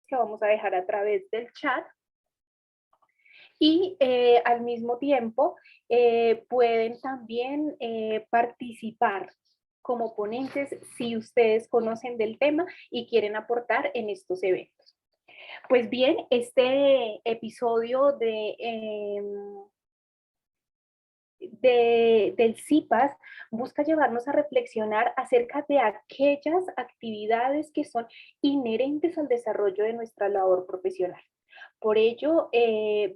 que vamos a dejar a través del chat. Y al mismo tiempo pueden también participar como ponentes si ustedes conocen del tema y quieren aportar en estos eventos. Pues bien, este episodio del CIPAS busca llevarnos a reflexionar acerca de aquellas actividades que son inherentes al desarrollo de nuestra labor profesional. Por ello,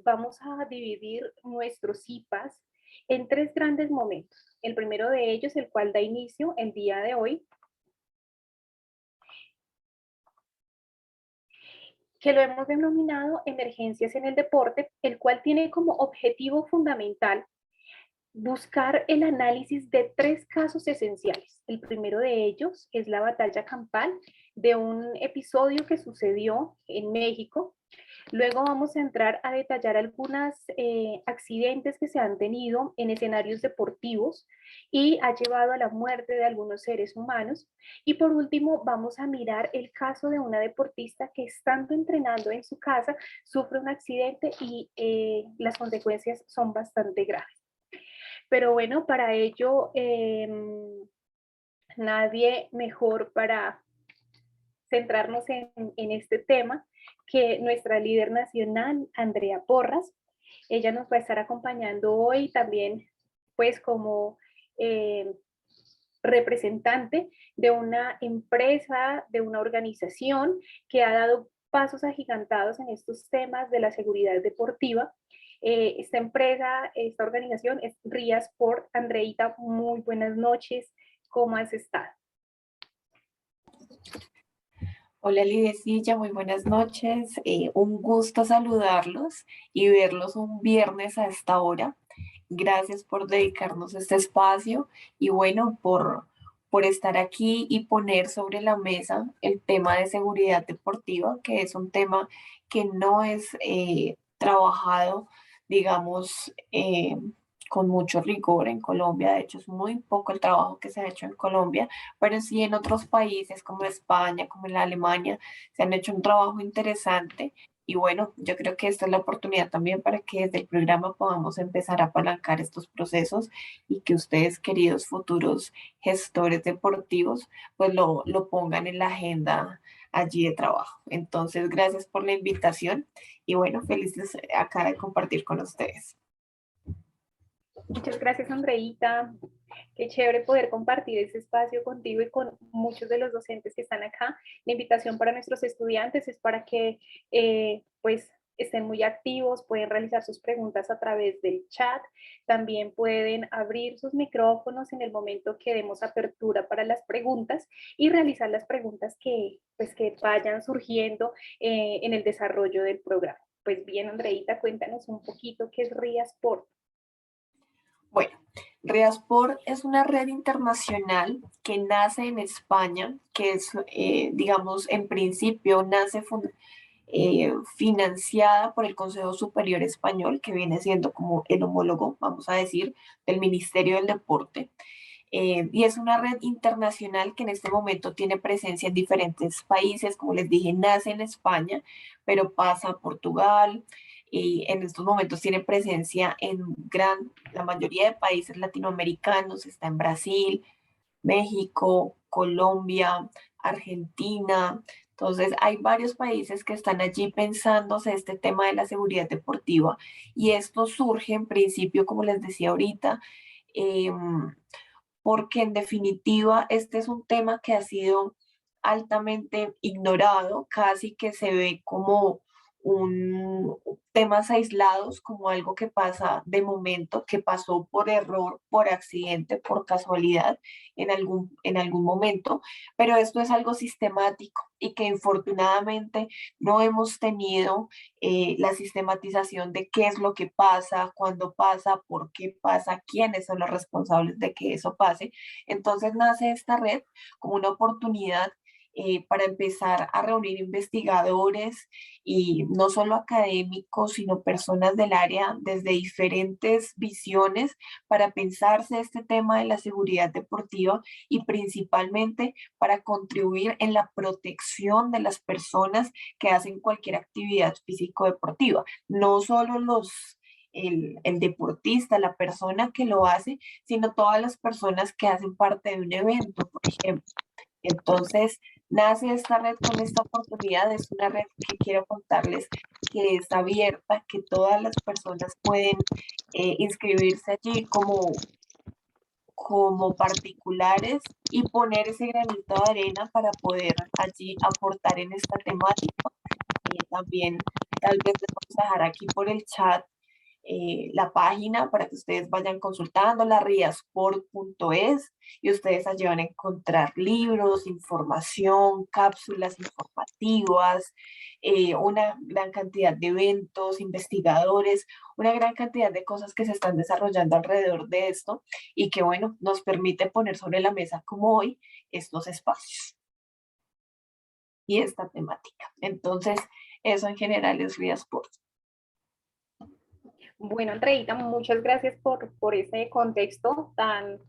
vamos a dividir nuestros CIPAS en 3 grandes momentos. El primero de ellos, el cual da inicio el día de hoy, que lo hemos denominado Emergencias en el Deporte, el cual tiene como objetivo fundamental buscar el análisis de 3 casos esenciales. El primero de ellos es la batalla campal de un episodio que sucedió en México. Luego vamos a entrar a detallar algunos accidentes que se han tenido en escenarios deportivos y ha llevado a la muerte de algunos seres humanos. Y por último, vamos a mirar el caso de una deportista que estando entrenando en su casa sufre un accidente y las consecuencias son bastante graves. Pero bueno, para ello nadie mejor para centrarnos en este tema que nuestra líder nacional, Andrea Porras. Ella nos va a estar acompañando hoy también, pues como representante de una empresa, de una organización que ha dado pasos agigantados en estos temas de la seguridad deportiva. Esta empresa, esta organización es RIA Sport. Andreita, muy buenas noches. ¿Cómo has estado? Hola Lidecilla, muy buenas noches. Un gusto saludarlos y verlos un viernes a esta hora. Gracias por dedicarnos este espacio y bueno, por estar aquí y poner sobre la mesa el tema de seguridad deportiva, que es un tema que no es trabajado, digamos, con mucho rigor en Colombia. De hecho, es muy poco el trabajo que se ha hecho en Colombia, pero sí en otros países como España, como en la Alemania, se han hecho un trabajo interesante. Y bueno, yo creo que esta es la oportunidad también para que desde el programa podamos empezar a apalancar estos procesos y que ustedes, queridos futuros gestores deportivos, pues lo pongan en la agenda allí de trabajo. Entonces, gracias por la invitación y bueno, felices acá de compartir con ustedes. Muchas gracias, Andreita. Qué chévere poder compartir ese espacio contigo y con muchos de los docentes que están acá. La invitación para nuestros estudiantes es para que pues estén muy activos, pueden realizar sus preguntas a través del chat, también pueden abrir sus micrófonos en el momento que demos apertura para las preguntas y realizar las preguntas que, pues, que vayan surgiendo en el desarrollo del programa. Pues bien, Andreita, cuéntanos un poquito qué es RIA Sport. Bueno, Reasport es una red internacional que nace en España, que es, digamos, en principio nace financiada por el Consejo Superior Español, que viene siendo como el homólogo, vamos a decir, del Ministerio del Deporte. Y es una red internacional que en este momento tiene presencia en diferentes países, como les dije, nace en España, pero pasa a Portugal y en estos momentos tiene presencia en la mayoría de países latinoamericanos, está en Brasil, México, Colombia, Argentina. Entonces, hay varios países que están allí pensándose este tema de la seguridad deportiva y esto surge en principio, como les decía ahorita, porque en definitiva este es un tema que ha sido altamente ignorado, casi que se ve como un temas aislados, como algo que pasa de momento, que pasó por error, por accidente, por casualidad en algún momento, pero esto es algo sistemático y que infortunadamente no hemos tenido la sistematización de qué es lo que pasa, cuándo pasa, por qué pasa, quiénes son los responsables de que eso pase. Entonces nace esta red como una oportunidad para empezar a reunir investigadores y no solo académicos, sino personas del área desde diferentes visiones para pensarse este tema de la seguridad deportiva y principalmente para contribuir en la protección de las personas que hacen cualquier actividad físico-deportiva, no solo el deportista, la persona que lo hace, sino todas las personas que hacen parte de un evento, por ejemplo. Entonces, nace esta red con esta oportunidad. Es una red que quiero contarles que es abierta, que todas las personas pueden inscribirse allí como particulares y poner ese granito de arena para poder allí aportar en esta temática. También tal vez les vamos a dejar aquí por el chat la página para que ustedes vayan consultando, la riasport.es, y ustedes allí van a encontrar libros, información, cápsulas informativas, una gran cantidad de eventos, investigadores, una gran cantidad de cosas que se están desarrollando alrededor de esto y que, bueno, nos permite poner sobre la mesa como hoy estos espacios y esta temática. Entonces, eso en general es Riasport. Bueno, Andreita, muchas gracias por ese contexto tan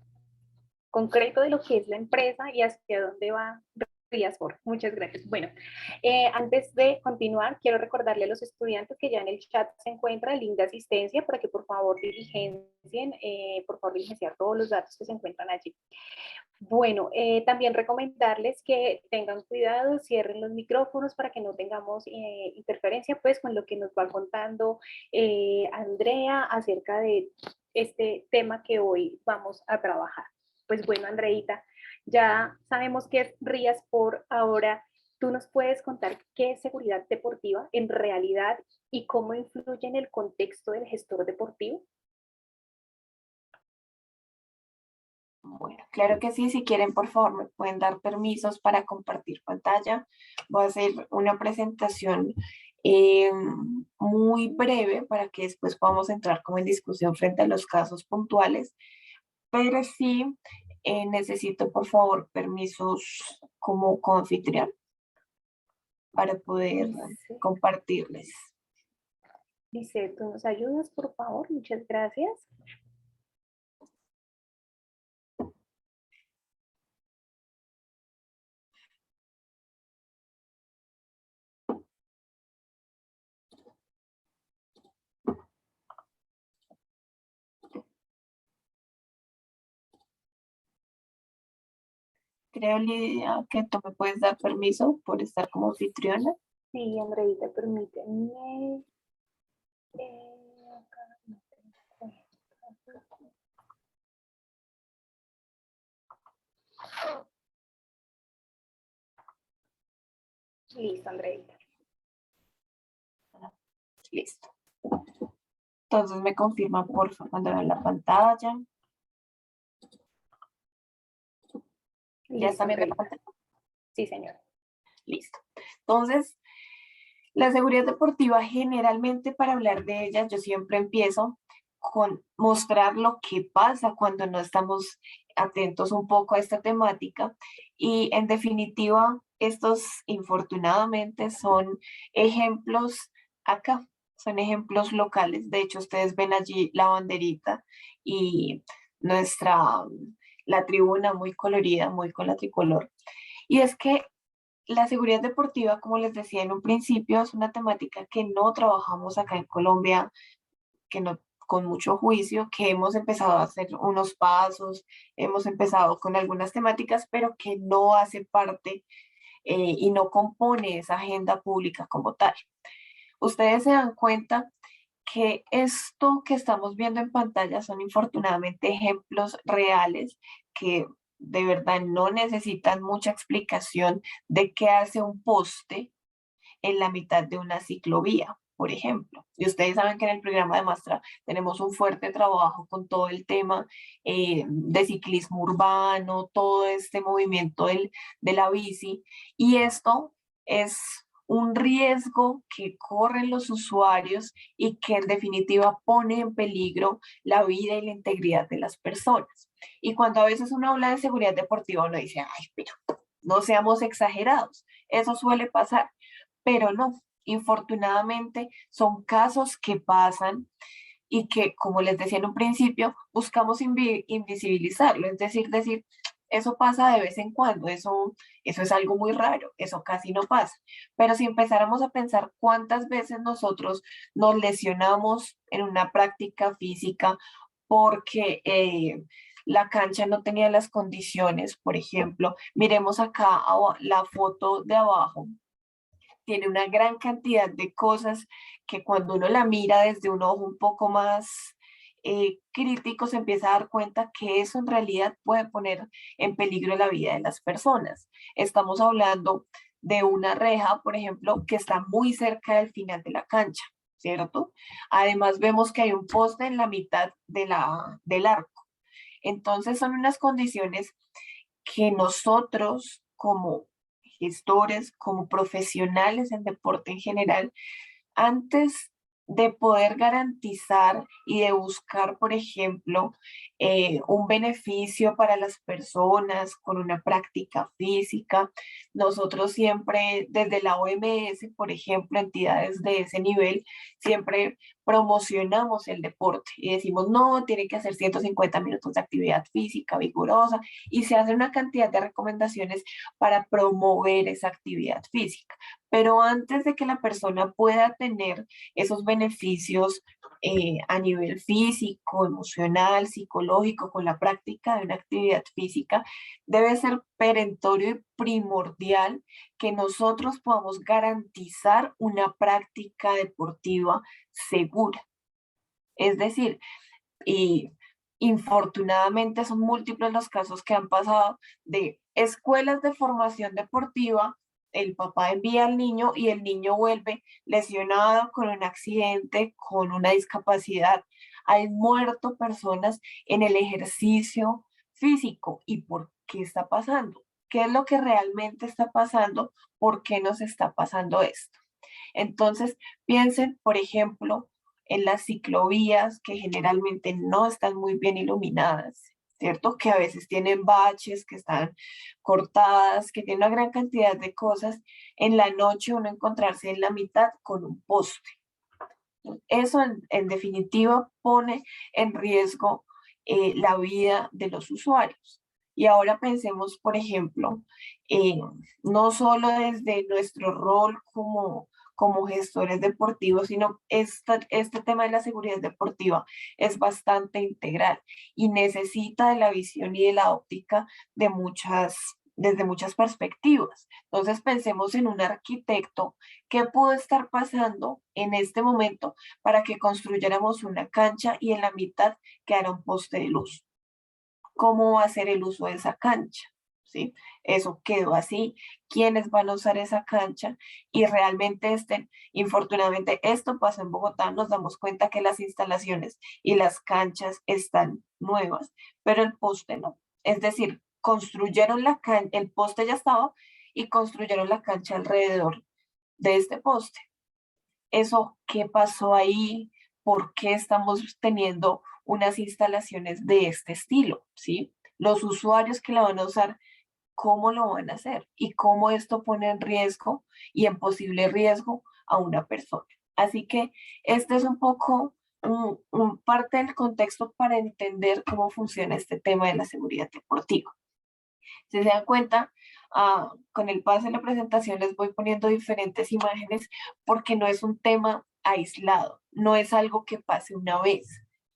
concreto de lo que es la empresa y hacia dónde va Riasport. Muchas gracias. Bueno, antes de continuar, quiero recordarle a los estudiantes que ya en el chat se encuentra el link de asistencia para que por favor diligenciar todos los datos que se encuentran allí. Bueno, también recomendarles que tengan cuidado, cierren los micrófonos para que no tengamos interferencia pues con lo que nos va contando Andrea acerca de este tema que hoy vamos a trabajar. Pues bueno, Andreita, ya sabemos que es Riasport. Ahora tú nos puedes contar qué es seguridad deportiva en realidad y cómo influye en el contexto del gestor deportivo. Bueno, claro que sí. Si quieren, por favor, me pueden dar permisos para compartir pantalla. Voy a hacer una presentación muy breve para que después podamos entrar como en discusión frente a los casos puntuales, pero sí necesito, por favor, permisos como anfitrión para poder compartirles. Dice, ¿tú nos ayudas, por favor? Muchas gracias. Creo, Lidia, que tú me puedes dar permiso por estar como anfitriona. Sí, Andreita, permíteme. Acá no tengo. Listo, Andreita. Listo. Entonces me confirman, por favor, cuando vean la pantalla. ¿Ya está mi pantalla? Sí, señor. Listo. Entonces, la seguridad deportiva, generalmente para hablar de ella, yo siempre empiezo con mostrar lo que pasa cuando no estamos atentos un poco a esta temática. Y en definitiva, estos infortunadamente son ejemplos acá, son ejemplos locales. De hecho, ustedes ven allí la banderita y la tribuna muy colorida, muy con la tricolor. Y es que la seguridad deportiva, como les decía en un principio, es una temática que no trabajamos acá en Colombia, que no con mucho juicio, que hemos empezado a hacer unos pasos, hemos empezado con algunas temáticas, pero que no hace parte y no compone esa agenda pública como tal. Ustedes se dan cuenta que esto que estamos viendo en pantalla son infortunadamente ejemplos reales que de verdad no necesitan mucha explicación de qué hace un poste en la mitad de una ciclovía, por ejemplo. Y ustedes saben que en el programa de Mastra tenemos un fuerte trabajo con todo el tema de ciclismo urbano, todo este movimiento de la bici, y esto es un riesgo que corren los usuarios y que en definitiva pone en peligro la vida y la integridad de las personas. Y cuando a veces uno habla de seguridad deportiva, uno dice, ay, pero no seamos exagerados, eso suele pasar, pero no, infortunadamente son casos que pasan y que, como les decía en un principio, buscamos invisibilizarlo, es decir, eso pasa de vez en cuando, eso es algo muy raro, eso casi no pasa. Pero si empezáramos a pensar cuántas veces nosotros nos lesionamos en una práctica física porque la cancha no tenía las condiciones, por ejemplo, miremos acá la foto de abajo, tiene una gran cantidad de cosas que cuando uno la mira desde un ojo un poco más crítico se empieza a dar cuenta que eso en realidad puede poner en peligro la vida de las personas. Estamos hablando de una reja, por ejemplo, que está muy cerca del final de la cancha, ¿cierto? Además vemos que hay un poste en la mitad del arco. Entonces son unas condiciones que nosotros como gestores, como profesionales en deporte en general, antes de poder garantizar y de buscar, por ejemplo, un beneficio para las personas con una práctica física, nosotros siempre, desde la OMS, por ejemplo, entidades de ese nivel, siempre promocionamos el deporte y decimos, no, tiene que hacer 150 minutos de actividad física vigorosa y se hace una cantidad de recomendaciones para promover esa actividad física. Pero antes de que la persona pueda tener esos beneficios a nivel físico, emocional, psicológico, con la práctica de una actividad física, debe ser perentorio y primordial que nosotros podamos garantizar una práctica deportiva segura. Es decir, y infortunadamente son múltiples los casos que han pasado de escuelas de formación deportiva, el papá envía al niño y el niño vuelve lesionado con un accidente, con una discapacidad. Hay muerto personas en el ejercicio físico. ¿Y por qué está pasando? ¿Qué es lo que realmente está pasando? ¿Por qué nos está pasando esto? Entonces, piensen, por ejemplo, en las ciclovías que generalmente no están muy bien iluminadas, ¿cierto? Que a veces tienen baches, que están cortadas, que tienen una gran cantidad de cosas. En la noche uno encontrarse en la mitad con un poste. Eso en definitiva pone en riesgo la vida de los usuarios. Y ahora pensemos, por ejemplo, eh, no solo desde nuestro rol como gestores deportivos, sino este tema de la seguridad deportiva es bastante integral y necesita de la visión y de la óptica de desde muchas perspectivas. Entonces pensemos en un arquitecto. ¿Qué pudo estar pasando en este momento para que construyéramos una cancha y en la mitad quedara un poste de luz? ¿Cómo va a ser el uso de esa cancha? ¿Sí? Eso quedó así. ¿Quiénes van a usar esa cancha? Y realmente infortunadamente esto pasó en Bogotá, nos damos cuenta que las instalaciones y las canchas están nuevas, pero el poste no. Es decir, construyeron la cancha, el poste ya estaba y construyeron la cancha alrededor de este poste. Eso, ¿qué pasó ahí? ¿Por qué estamos teniendo unas instalaciones de este estilo? ¿Sí? Los usuarios que la van a usar, ¿cómo lo van a hacer? Y cómo esto pone en riesgo y en posible riesgo a una persona. Así que este es un poco un parte del contexto para entender cómo funciona este tema de la seguridad deportiva. Si se dan cuenta, con el paso de la presentación les voy poniendo diferentes imágenes porque no es un tema aislado, no es algo que pase una vez.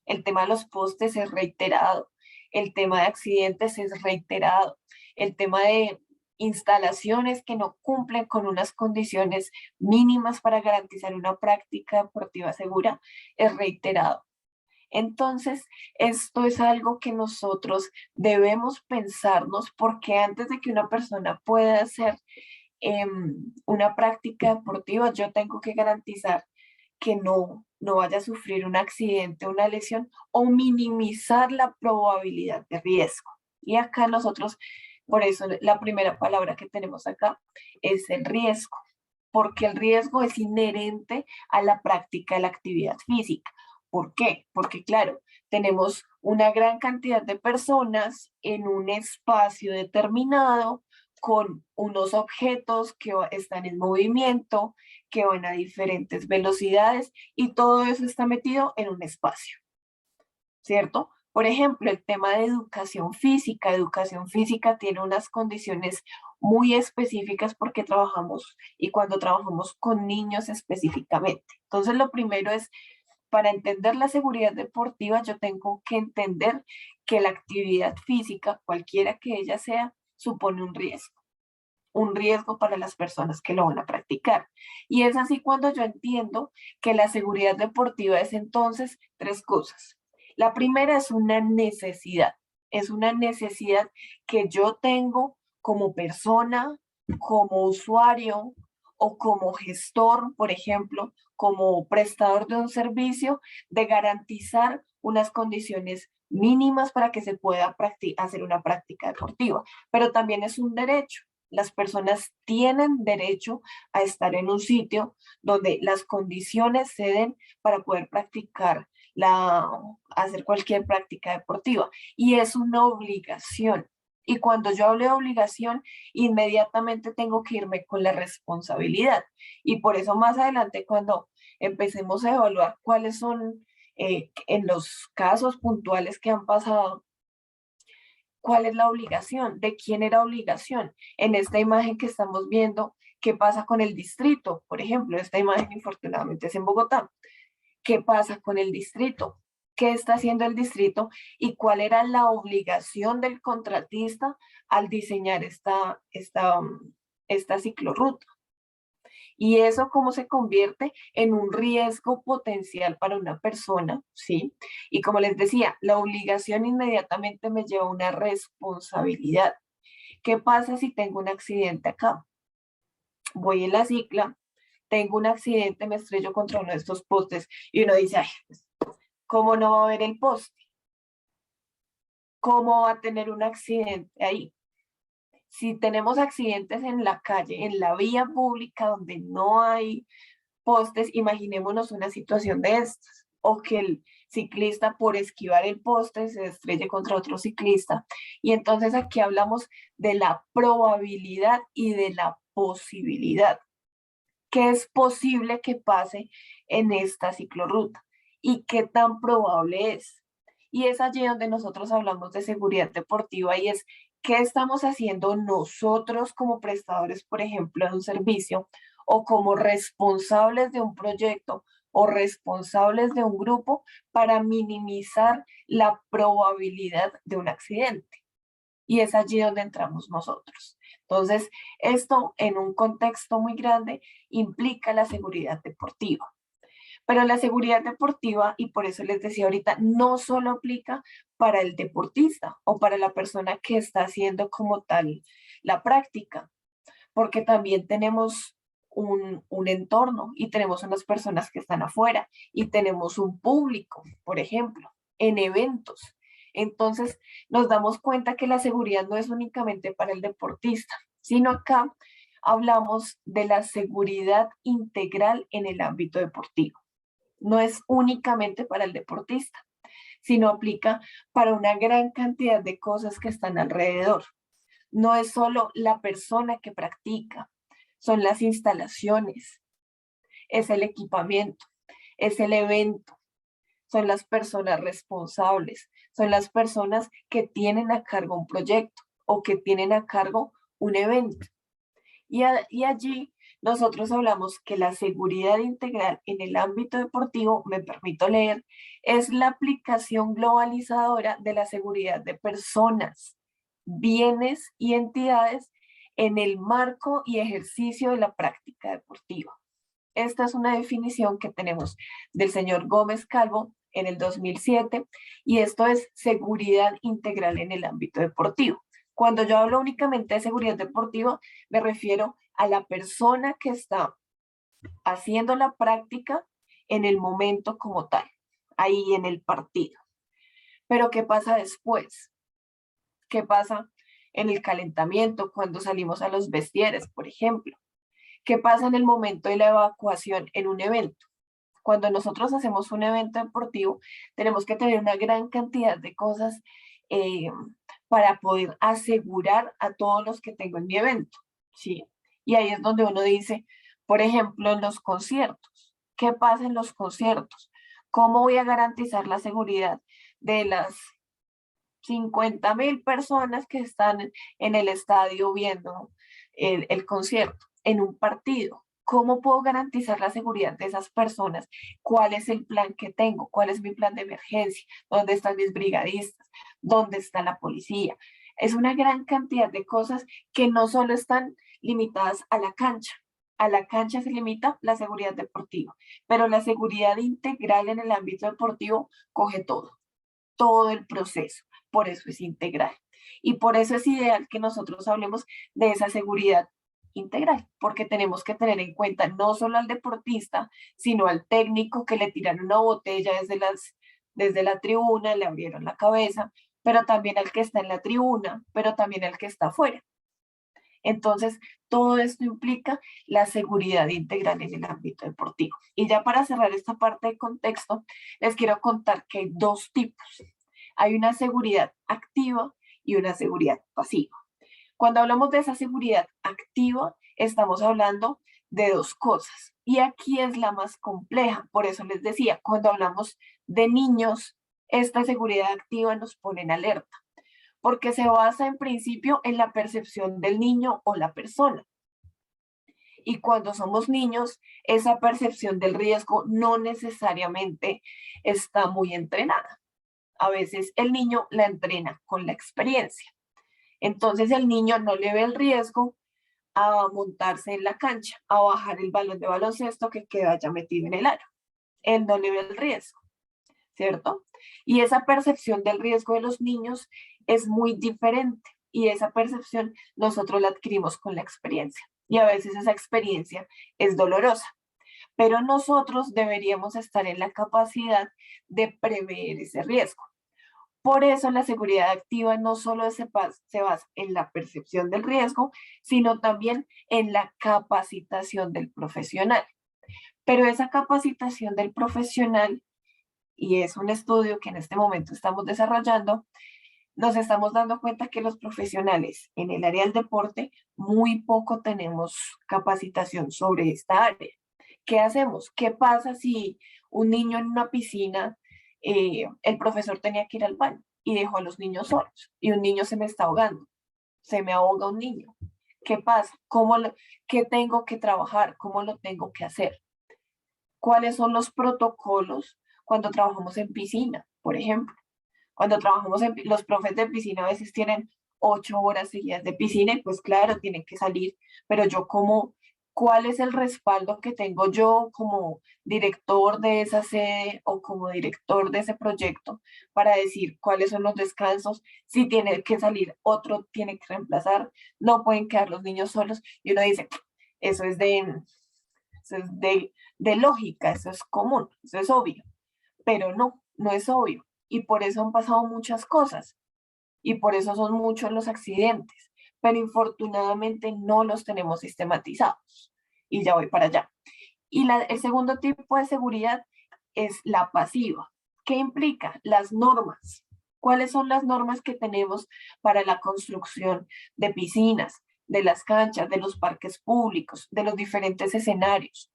El tema de los postes es reiterado, el tema de accidentes es reiterado, el tema de instalaciones que no cumplen con unas condiciones mínimas para garantizar una práctica deportiva segura es reiterado. Entonces, esto es algo que nosotros debemos pensarnos porque antes de que una persona pueda hacer una práctica deportiva, yo tengo que garantizar que no vaya a sufrir un accidente, una lesión o minimizar la probabilidad de riesgo. Y acá nosotros, por eso la primera palabra que tenemos acá es el riesgo, porque el riesgo es inherente a la práctica de la actividad física. ¿Por qué? Porque claro, tenemos una gran cantidad de personas en un espacio determinado con unos objetos que están en movimiento, que van a diferentes velocidades y todo eso está metido en un espacio, ¿cierto? Por ejemplo, el tema de educación física. Educación física tiene unas condiciones muy específicas porque trabajamos y cuando trabajamos con niños específicamente. Entonces, lo primero es, para entender la seguridad deportiva, yo tengo que entender que la actividad física, cualquiera que ella sea, supone un riesgo para las personas que lo van a practicar. Y es así cuando yo entiendo que la seguridad deportiva es entonces tres cosas. La primera es una necesidad que yo tengo como persona, como usuario o como gestor, por ejemplo, como prestador de un servicio, de garantizar unas condiciones mínimas para que se pueda hacer una práctica deportiva, pero también es un derecho. Las personas tienen derecho a estar en un sitio donde las condiciones se den para poder hacer cualquier práctica deportiva. Y es una obligación. Y cuando yo hablo de obligación, inmediatamente tengo que irme con la responsabilidad. Y por eso más adelante, cuando empecemos a evaluar cuáles son, en los casos puntuales que han pasado, ¿cuál es la obligación? ¿De quién era obligación? En esta imagen que estamos viendo, ¿qué pasa con el distrito? Por ejemplo, esta imagen infortunadamente es en Bogotá. ¿Qué pasa con el distrito? ¿Qué está haciendo el distrito? ¿Y cuál era la obligación del contratista al diseñar esta ciclorruta? Y eso cómo se convierte en un riesgo potencial para una persona, ¿sí? Y como les decía, la obligación inmediatamente me lleva a una responsabilidad. ¿Qué pasa si tengo un accidente acá? Voy en la cicla, tengo un accidente, me estrello contra uno de estos postes y uno dice, ay, pues, ¿cómo no va a haber el poste? ¿Cómo va a tener un accidente ahí? Si tenemos accidentes en la calle, en la vía pública donde no hay postes, imaginémonos una situación de estas, o que el ciclista por esquivar el poste se estrelle contra otro ciclista. Y entonces aquí hablamos de la probabilidad y de la posibilidad. ¿Qué es posible que pase en esta ciclorruta? ¿Y qué tan probable es? Y es allí donde nosotros hablamos de seguridad deportiva y es qué estamos haciendo nosotros como prestadores, por ejemplo, de un servicio o como responsables de un proyecto o responsables de un grupo para minimizar la probabilidad de un accidente. Y es allí donde entramos nosotros. Entonces, esto en un contexto muy grande implica la seguridad deportiva. Pero la seguridad deportiva, y por eso les decía ahorita, no solo aplica para el deportista o para la persona que está haciendo como tal la práctica, porque también tenemos un entorno y tenemos unas personas que están afuera y tenemos un público, por ejemplo, en eventos. Entonces nos damos cuenta que la seguridad no es únicamente para el deportista, sino acá hablamos de la seguridad integral en el ámbito deportivo. No es únicamente para el deportista, sino aplica para una gran cantidad de cosas que están alrededor. No es solo la persona que practica, son las instalaciones, es el equipamiento, es el evento, son las personas responsables, son las personas que tienen a cargo un proyecto o que tienen a cargo un evento. Y allí nosotros hablamos que la seguridad integral en el ámbito deportivo, me permito leer, es la aplicación globalizadora de la seguridad de personas, bienes y entidades en el marco y ejercicio de la práctica deportiva. Esta es una definición que tenemos del señor Gómez Calvo en el 2007 y esto es seguridad integral en el ámbito deportivo. Cuando yo hablo únicamente de seguridad deportiva, me refiero a la persona que está haciendo la práctica en el momento como tal, ahí en el partido. Pero ¿qué pasa después? ¿Qué pasa en el calentamiento cuando salimos a los vestieres, por ejemplo? ¿Qué pasa en el momento de la evacuación en un evento? Cuando nosotros hacemos un evento deportivo, tenemos que tener una gran cantidad de cosas eh, para poder asegurar a todos los que tengo en mi evento, ¿sí? Y ahí es donde uno dice, por ejemplo, en los conciertos, ¿qué pasa en los conciertos? ¿Cómo voy a garantizar la seguridad de las 50.000 personas que están en el estadio viendo el concierto, en un partido? ¿Cómo puedo garantizar la seguridad de esas personas? ¿Cuál es el plan que tengo? ¿Cuál es mi plan de emergencia? ¿Dónde están mis brigadistas? ¿Dónde está la policía? Es una gran cantidad de cosas que no solo están limitadas a la cancha. A la cancha se limita la seguridad deportiva, pero la seguridad integral en el ámbito deportivo coge todo el proceso. Por eso es integral. Y por eso es ideal que nosotros hablemos de esa seguridad integral, porque tenemos que tener en cuenta no solo al deportista, sino al técnico que le tiraron una botella desde la tribuna, le abrieron la cabeza, pero también al que está en la tribuna, pero también al que está afuera. Entonces, todo esto implica la seguridad integral en el ámbito deportivo. Y ya para cerrar esta parte de contexto, les quiero contar que hay dos tipos. Hay una seguridad activa y una seguridad pasiva. Cuando hablamos de esa seguridad activa, estamos hablando de dos cosas. Y aquí es la más compleja. Por eso les decía, cuando hablamos de niños, esta seguridad activa nos pone en alerta porque se basa en principio en la percepción del niño o la persona. Y cuando somos niños, esa percepción del riesgo no necesariamente está muy entrenada. A veces el niño la entrena con la experiencia. Entonces el niño no le ve el riesgo a montarse en la cancha, a bajar el balón de baloncesto que queda ya metido en el aro. Él no le ve el riesgo, ¿cierto? Y esa percepción del riesgo de los niños es muy diferente y esa percepción nosotros la adquirimos con la experiencia y a veces esa experiencia es dolorosa, pero nosotros deberíamos estar en la capacidad de prever ese riesgo. Por eso la seguridad activa no solo se basa en la percepción del riesgo, sino también en la capacitación del profesional. Pero esa capacitación del profesional, y es un estudio que en este momento estamos desarrollando, nos estamos dando cuenta que los profesionales en el área del deporte muy poco tenemos capacitación sobre esta área. ¿Qué hacemos? ¿Qué pasa si un niño en una piscina, el profesor tenía que ir al baño y dejó a los niños solos y un niño se me está ahogando? Se me ahoga un niño. ¿Qué pasa? ¿Qué tengo que trabajar? ¿Cómo lo tengo que hacer? ¿Cuáles son los protocolos cuando trabajamos en piscina, por ejemplo? Cuando trabajamos los profes de piscina a veces tienen 8 horas seguidas de piscina y pues claro, tienen que salir, pero ¿cuál es el respaldo que tengo yo como director de esa sede o como director de ese proyecto para decir cuáles son los descansos? Si tiene que salir otro, tiene que reemplazar, no pueden quedar los niños solos y uno dice, eso es de lógica, eso es común, eso es obvio, pero no es obvio. Y por eso han pasado muchas cosas y por eso son muchos los accidentes, pero infortunadamente no los tenemos sistematizados. Y ya voy para allá. Y el segundo tipo de seguridad es la pasiva. ¿Qué implica? Las normas. ¿Cuáles son las normas que tenemos para la construcción de piscinas, de las canchas, de los parques públicos, de los diferentes escenarios?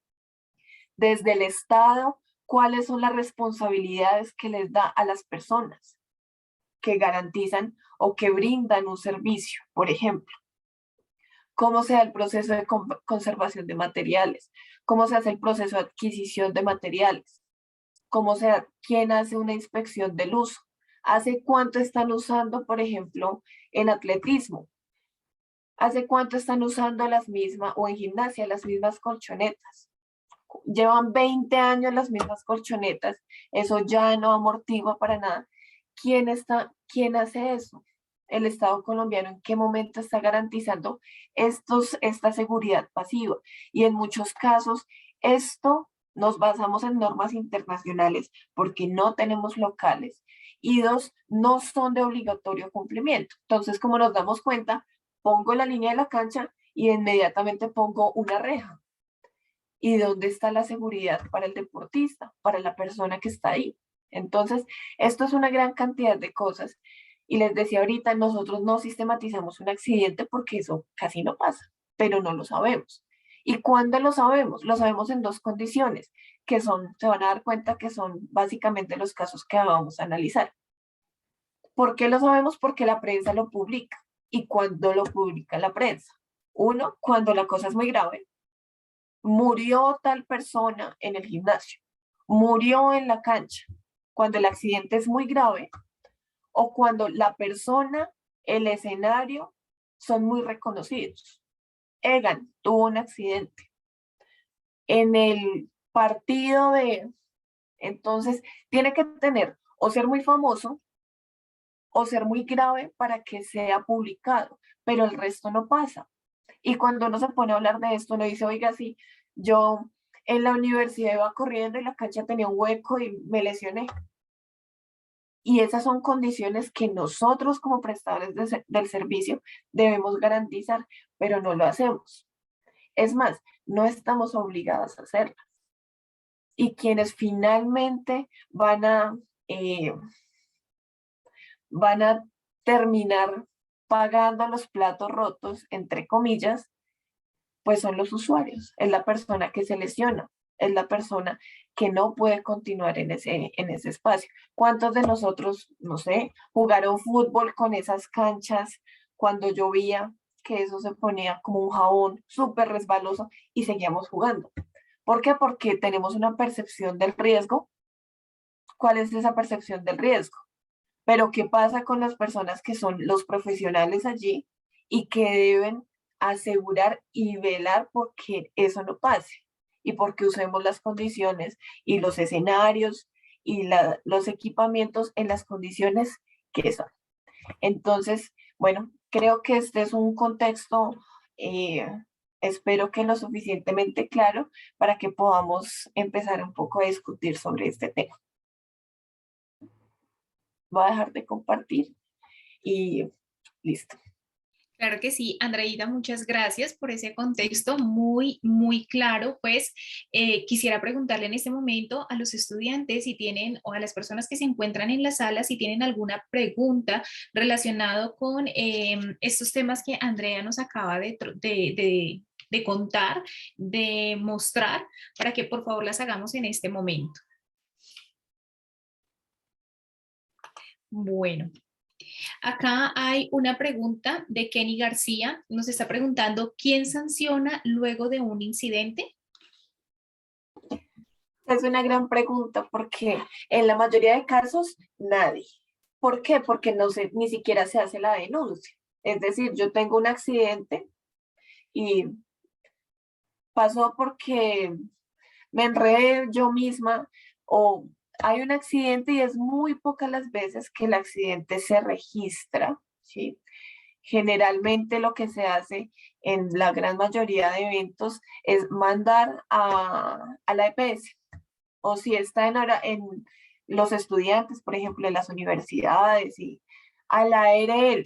Desde el Estado, ¿cuáles son las responsabilidades que les da a las personas que garantizan o que brindan un servicio? Por ejemplo, ¿cómo se da el proceso de conservación de materiales? ¿Cómo se hace el proceso de adquisición de materiales? ¿Quién hace una inspección del uso? ¿Hace cuánto están usando, por ejemplo, en atletismo? ¿Hace cuánto están usando las mismas, o en gimnasia, las mismas colchonetas? Llevan 20 años las mismas colchonetas, eso ya no amortigua para nada. ¿Quién hace eso? El Estado colombiano, ¿en qué momento está garantizando esta seguridad pasiva? Y en muchos casos, esto nos basamos en normas internacionales porque no tenemos locales y dos, no son de obligatorio cumplimiento. Entonces, como nos damos cuenta, pongo la línea de la cancha y inmediatamente pongo una reja. ¿Y dónde está la seguridad para el deportista, para la persona que está ahí? Entonces, esto es una gran cantidad de cosas Y les decía ahorita, nosotros no sistematizamos un accidente porque eso casi no pasa, pero no lo sabemos. ¿Y cuándo lo sabemos? Lo sabemos en dos condiciones, que son, se van a dar cuenta que son básicamente los casos que vamos a analizar. ¿Por qué lo sabemos? Porque la prensa lo publica. ¿Y cuándo lo publica la prensa? Uno, cuando la cosa es muy grave. Murió tal persona en el gimnasio. Murió en la cancha. Cuando el accidente es muy grave o cuando la persona, el escenario son muy reconocidos. Egan tuvo un accidente en el partido de... Entonces, tiene que tener o ser muy famoso o ser muy grave para que sea publicado, pero el resto no pasa. Y cuando uno se pone a hablar de esto, uno dice, oiga, sí, yo en la universidad iba corriendo y la cancha tenía un hueco y me lesioné. Y esas son condiciones que nosotros como prestadores del servicio debemos garantizar, pero no lo hacemos. Es más, no estamos obligadas a hacerlo. Y quienes finalmente eh, van a terminar pagando los platos rotos, entre comillas, pues son los usuarios, es la persona que se lesiona, es la persona que no puede continuar en ese espacio. ¿Cuántos de nosotros, no sé, jugaron fútbol con esas canchas cuando llovía, que eso se ponía como un jabón súper resbaloso y seguíamos jugando? ¿Por qué? Porque tenemos una percepción del riesgo. ¿Cuál es esa percepción del riesgo? Pero ¿qué pasa con las personas que son los profesionales allí y que deben asegurar y velar porque eso no pase y porque usemos las condiciones y los escenarios y los equipamientos en las condiciones que son? Entonces, bueno, creo que este es un contexto, eh, espero que lo suficientemente claro para que podamos empezar un poco a discutir sobre este tema. Voy a dejar de compartir y listo. Claro que sí, Andreida, muchas gracias por ese contexto muy, muy claro. Pues quisiera preguntarle en este momento a los estudiantes si tienen o a las personas que se encuentran en la sala si tienen alguna pregunta relacionado con estos temas que Andrea nos acaba de contar, de mostrar, para que por favor las hagamos en este momento. Bueno, acá hay una pregunta de Kenny García. Nos está preguntando, ¿quién sanciona luego de un incidente? Es una gran pregunta porque en la mayoría de casos nadie. ¿Por qué? Porque no se, ni siquiera se hace la denuncia. Es decir, yo tengo un accidente y pasó porque me enredé yo misma o hay un accidente y es muy pocas las veces que el accidente se registra, ¿sí? Generalmente lo que se hace en la gran mayoría de eventos es mandar a la EPS o si está en los estudiantes, por ejemplo, en las universidades y a la ARL,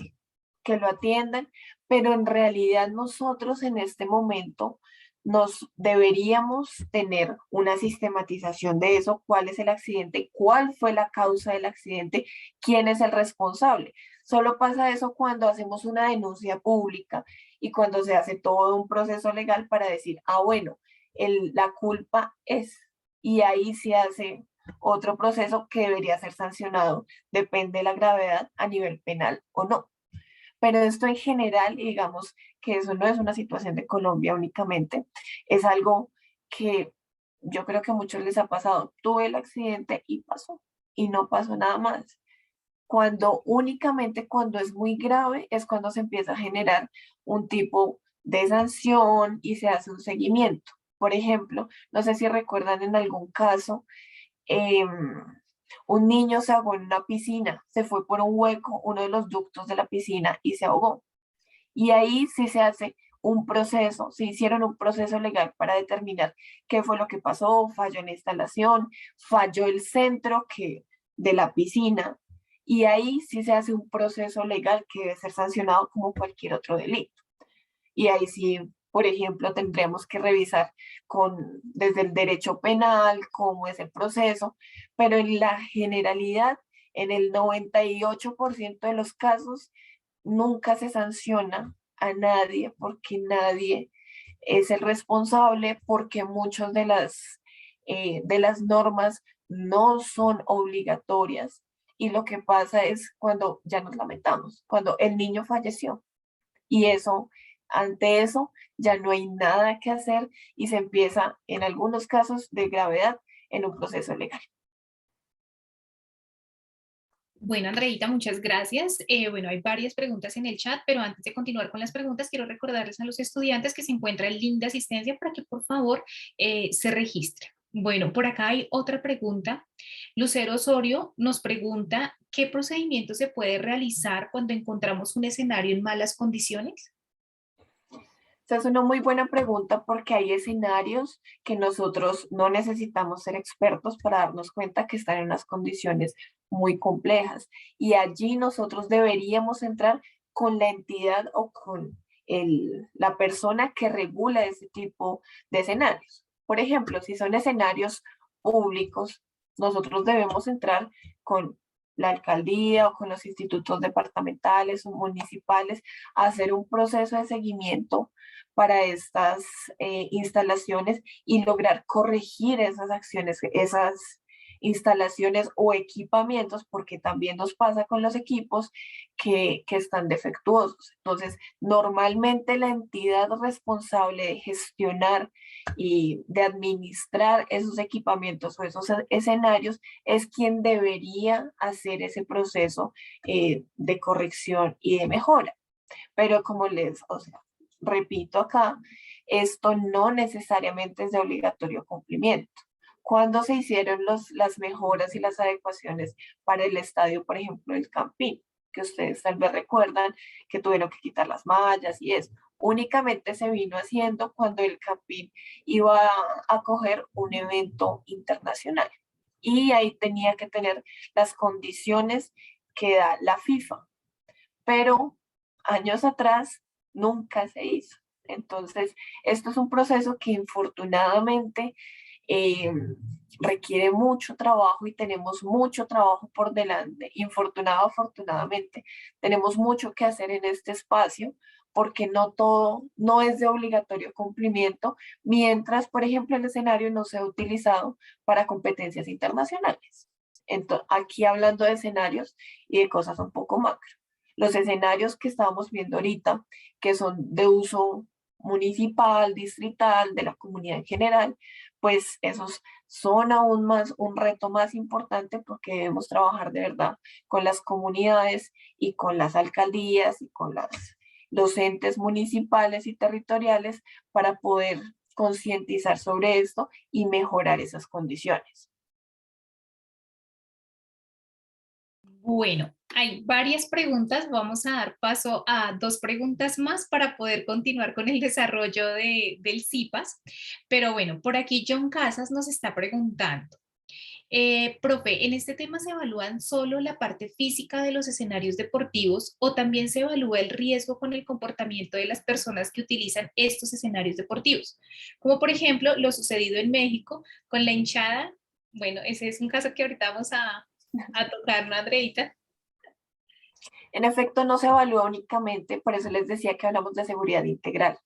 que lo atiendan, pero en realidad nosotros en este momento nos deberíamos tener una sistematización de eso, cuál es el accidente, cuál fue la causa del accidente, quién es el responsable. Solo pasa eso cuando hacemos una denuncia pública y cuando se hace todo un proceso legal para decir, ah, bueno, la culpa es, y ahí se hace otro proceso que debería ser sancionado, depende de la gravedad a nivel penal o no. Pero esto en general, digamos que eso no es una situación de Colombia únicamente, es algo que yo creo que a muchos les ha pasado. Tuve el accidente y pasó, y no pasó nada más. Cuando únicamente cuando es muy grave es cuando se empieza a generar un tipo de sanción y se hace un seguimiento. Por ejemplo, no sé si recuerdan en algún caso, em, un niño se ahogó en una piscina, se fue por un hueco, uno de los ductos de la piscina y se ahogó. Y ahí sí se hace un proceso, se hicieron un proceso legal para determinar qué fue lo que pasó, falló en la instalación, falló el centro de la piscina, y ahí sí se hace un proceso legal que debe ser sancionado como cualquier otro delito. Y ahí sí, por ejemplo, tendremos que revisar desde el derecho penal cómo es el proceso, pero en la generalidad en el 98% de los casos nunca se sanciona a nadie porque nadie es el responsable, porque muchas de las normas no son obligatorias. Y lo que pasa es cuando ya nos lamentamos, cuando el niño falleció. Y eso, ante eso, ya no hay nada que hacer y se empieza, en algunos casos de gravedad, en un proceso legal. Bueno, Andreita, muchas gracias. Bueno, hay varias preguntas en el chat, pero antes de continuar con las preguntas, quiero recordarles a los estudiantes que se encuentra el link de asistencia para que por favor se registren. Bueno, por acá hay otra pregunta. Lucero Osorio nos pregunta, ¿qué procedimiento se puede realizar cuando encontramos un escenario en malas condiciones? Esa es una muy buena pregunta porque hay escenarios que nosotros no necesitamos ser expertos para darnos cuenta que están en unas condiciones muy complejas. Y allí nosotros deberíamos entrar con la entidad o con la persona que regula ese tipo de escenarios. Por ejemplo, si son escenarios públicos, nosotros debemos entrar con la alcaldía o con los institutos departamentales o municipales a hacer un proceso de seguimiento para estas instalaciones y lograr corregir esas acciones, esas instalaciones o equipamientos, porque también nos pasa con los equipos que están defectuosos. Entonces, normalmente la entidad responsable de gestionar y de administrar esos equipamientos o esos escenarios es quien debería hacer ese proceso de corrección y de mejora. Pero como o sea, repito acá, esto no necesariamente es de obligatorio cumplimiento. Cuando se hicieron las mejoras y las adecuaciones para el estadio, por ejemplo, el Campín, que ustedes tal vez recuerdan que tuvieron que quitar las mallas y eso, únicamente se vino haciendo cuando el Campín iba a acoger un evento internacional. Y ahí tenía que tener las condiciones que da la FIFA. Pero años atrás nunca se hizo. Entonces, esto es un proceso que infortunadamente eh, requiere mucho trabajo y tenemos mucho trabajo por delante. Afortunadamente, tenemos mucho que hacer en este espacio porque no todo, no es de obligatorio cumplimiento, mientras, por ejemplo, el escenario no se ha utilizado para competencias internacionales. Entonces, aquí hablando de escenarios y de cosas un poco macro. Los escenarios que estábamos viendo ahorita, que son de uso municipal, distrital, de la comunidad en general, pues esos son aún más un reto más importante porque debemos trabajar de verdad con las comunidades y con las alcaldías y con los entes municipales y territoriales para poder concientizar sobre esto y mejorar esas condiciones. Bueno, hay varias preguntas. Vamos a dar paso a dos preguntas más para poder continuar con el desarrollo del CIPAS. Pero bueno, por aquí John Casas nos está preguntando. Profe, ¿en este tema se evalúan solo la parte física de los escenarios deportivos o también se evalúa el riesgo con el comportamiento de las personas que utilizan estos escenarios deportivos? Como por ejemplo lo sucedido en México con la hinchada. Bueno, ese es un caso que ahorita vamos a tocar, ¿no, Andreita? En efecto, no se evalúa únicamente, por eso les decía que hablamos de seguridad integral,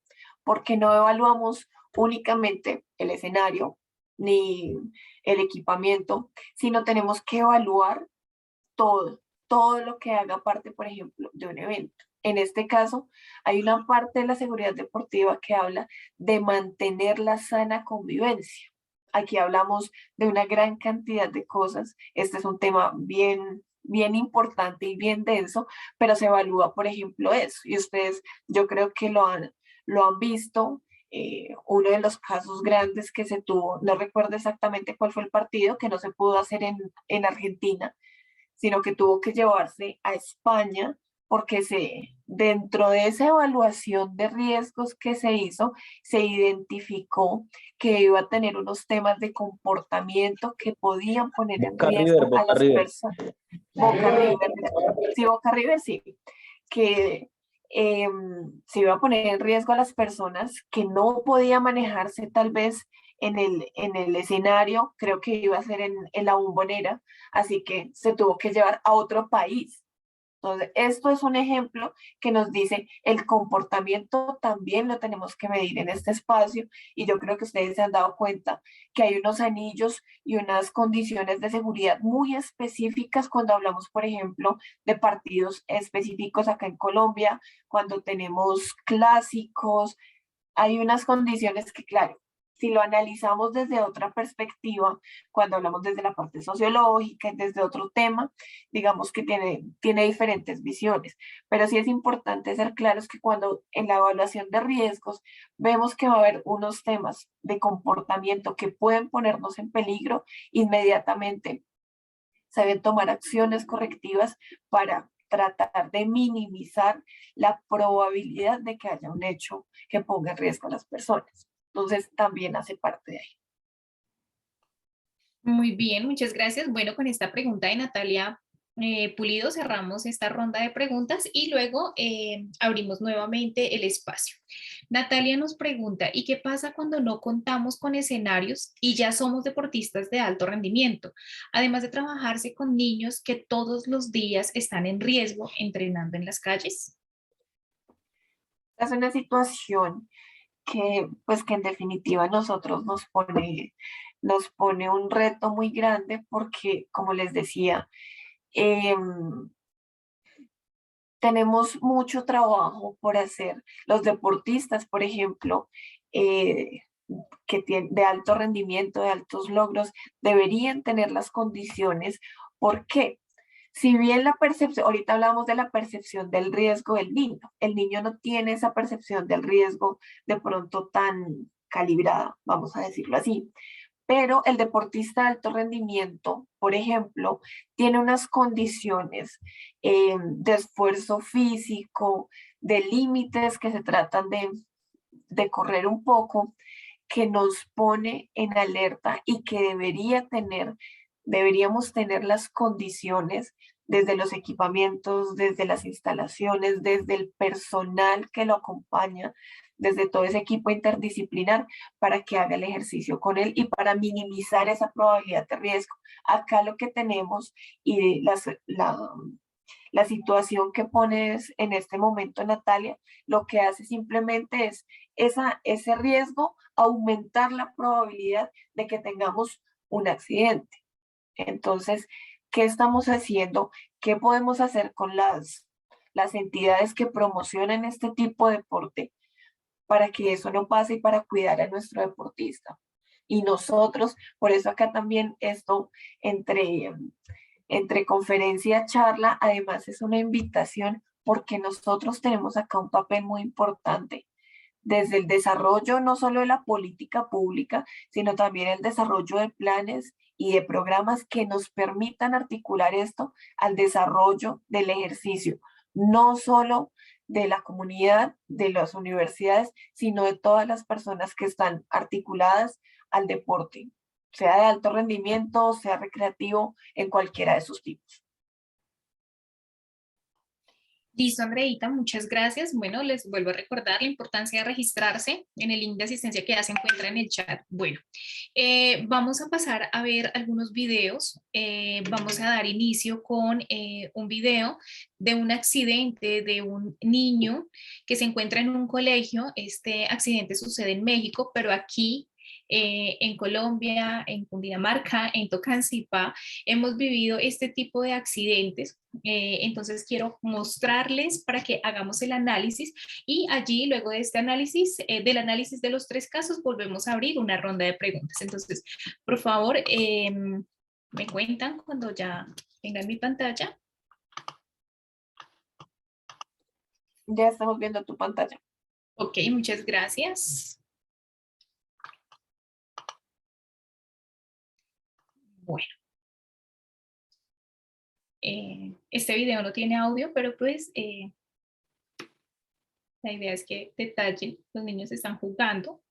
porque no evaluamos únicamente el escenario ni el equipamiento, sino tenemos que evaluar todo lo que haga parte, por ejemplo, de un evento. En este caso, hay una parte de la seguridad deportiva que habla de mantener la sana convivencia. Aquí hablamos de una gran cantidad de cosas. Este es un tema bien importante y bien denso, pero se evalúa, por ejemplo, eso. Y ustedes, yo creo que lo han visto. Uno de los casos grandes que se tuvo, no recuerdo exactamente cuál fue el partido, que no se pudo hacer en Argentina, sino que tuvo que llevarse a España porque dentro de esa evaluación de riesgos que se hizo, se identificó que iba a tener unos temas de comportamiento que podían poner en riesgo a las personas. Boca River, sí, Boca River, sí, que se iba a poner en riesgo a las personas que no podía manejarse tal vez en el escenario, creo que iba a ser en la Bombonera, así que se tuvo que llevar a otro país. Entonces, esto es un ejemplo que nos dice el comportamiento también lo tenemos que medir en este espacio y yo creo que ustedes se han dado cuenta que hay unos anillos y unas condiciones de seguridad muy específicas cuando hablamos, por ejemplo, de partidos específicos acá en Colombia, cuando tenemos clásicos, hay unas condiciones que, claro, si lo analizamos desde otra perspectiva, cuando hablamos desde la parte sociológica y desde otro tema, digamos que tiene diferentes visiones. Pero sí es importante ser claros que cuando en la evaluación de riesgos vemos que va a haber unos temas de comportamiento que pueden ponernos en peligro, inmediatamente se deben tomar acciones correctivas para tratar de minimizar la probabilidad de que haya un hecho que ponga en riesgo a las personas. Entonces, también hace parte de ahí. Muy bien, muchas gracias. Bueno, con esta pregunta de Natalia Pulido cerramos esta ronda de preguntas y luego abrimos nuevamente el espacio. Natalia nos pregunta, ¿y qué pasa cuando no contamos con escenarios y ya somos deportistas de alto rendimiento? Además de trabajarse con niños que todos los días están en riesgo entrenando en las calles. Es una situación pues que en definitiva nosotros nos pone un reto muy grande porque, como les decía, tenemos mucho trabajo por hacer. Los deportistas, por ejemplo, eh, que tienen de alto rendimiento, de altos logros, deberían tener las condiciones. ¿Por qué? Si bien la percepción, ahorita hablamos de la percepción del riesgo del niño, el niño no tiene esa percepción del riesgo de pronto tan calibrada, vamos a decirlo así. Pero el deportista de alto rendimiento, por ejemplo, tiene unas condiciones de esfuerzo físico, de límites que se tratan de correr un poco, que nos pone en alerta y que deberíamos tener las condiciones desde los equipamientos, desde las instalaciones, desde el personal que lo acompaña, desde todo ese equipo interdisciplinar para que haga el ejercicio con él y para minimizar esa probabilidad de riesgo. Acá lo que tenemos y la situación que pones en este momento, Natalia, lo que hace simplemente es ese riesgo, aumentar la probabilidad de que tengamos un accidente. Entonces, ¿qué estamos haciendo? ¿Qué podemos hacer con las entidades que promocionan este tipo de deporte para que eso no pase y para cuidar a nuestro deportista? Y nosotros, por eso acá también esto entre conferencia, charla, además es una invitación porque nosotros tenemos acá un papel muy importante desde el desarrollo no solo de la política pública, sino también el desarrollo de planes y de programas que nos permitan articular esto al desarrollo del ejercicio, no solo de la comunidad, de las universidades, sino de todas las personas que están articuladas al deporte, sea de alto rendimiento, sea recreativo, en cualquiera de sus tipos. Listo, Andreita, muchas gracias. Bueno, les vuelvo a recordar la importancia de registrarse en el link de asistencia que ya se encuentra en el chat. Bueno, vamos a pasar a ver algunos videos. Vamos a dar inicio con un video de un accidente de un niño que se encuentra en un colegio. Este accidente sucede en México, pero aquí en Colombia, en Cundinamarca, en Tocancipá, hemos vivido este tipo de accidentes. Entonces quiero mostrarles para que hagamos el análisis y allí luego de este análisis, del análisis de los tres casos, volvemos a abrir una ronda de preguntas. Entonces, por favor, me cuentan cuando ya tengan mi pantalla. Ya estamos viendo tu pantalla. Ok, muchas gracias. Bueno. Este video no tiene audio, pero pues la idea es que detallen, los niños están jugando.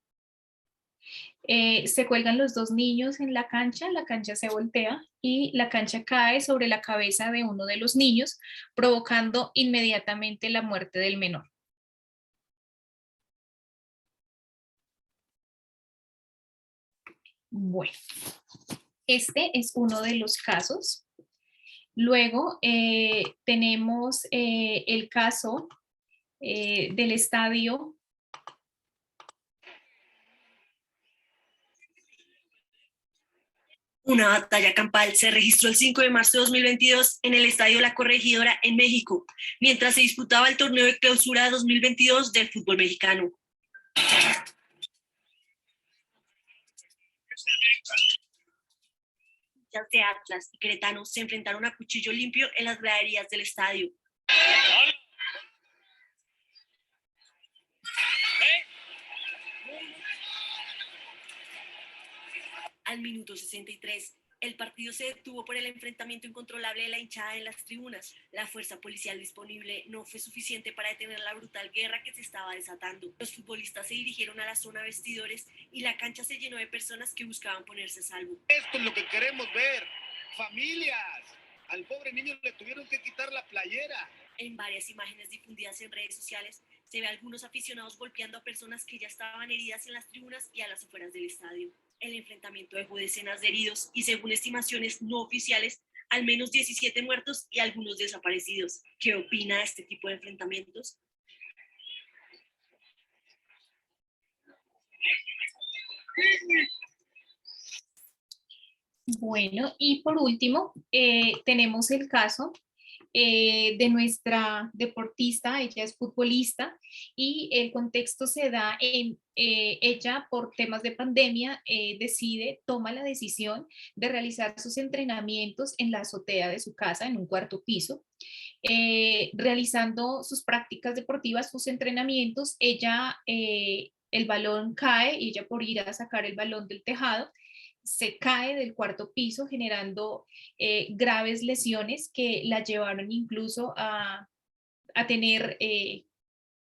Se cuelgan los dos niños en la cancha se voltea y la cancha cae sobre la cabeza de uno de los niños, provocando inmediatamente la muerte del menor. Bueno, este es uno de los casos. Luego tenemos el caso del estadio. Una batalla campal se registró el 5 de marzo de 2022 en el Estadio La Corregidora en México, mientras se disputaba el torneo de clausura 2022 del fútbol mexicano. Hinchas de Atlas y Querétaro se enfrentaron a cuchillo limpio en las graderías del estadio. Al minuto 63, el partido se detuvo por el enfrentamiento incontrolable de la hinchada en las tribunas. La fuerza policial disponible no fue suficiente para detener la brutal guerra que se estaba desatando. Los futbolistas se dirigieron a la zona vestidores y la cancha se llenó de personas que buscaban ponerse a salvo. Esto es lo que queremos ver, familias. Al pobre niño le tuvieron que quitar la playera. En varias imágenes difundidas en redes sociales se ve a algunos aficionados golpeando a personas que ya estaban heridas en las tribunas y a las afueras del estadio. El enfrentamiento dejó decenas de heridos y, según estimaciones no oficiales, al menos 17 muertos y algunos desaparecidos. ¿Qué opina de este tipo de enfrentamientos? Bueno, y por último, tenemos el caso de nuestra deportista. Ella es futbolista y el contexto se da en ella por temas de pandemia toma la decisión de realizar sus entrenamientos en la azotea de su casa, en un cuarto piso. Realizando sus prácticas deportivas, sus entrenamientos, el balón cae y ella, por ir a sacar el balón del tejado, se cae del cuarto piso, generando graves lesiones que la llevaron incluso a tener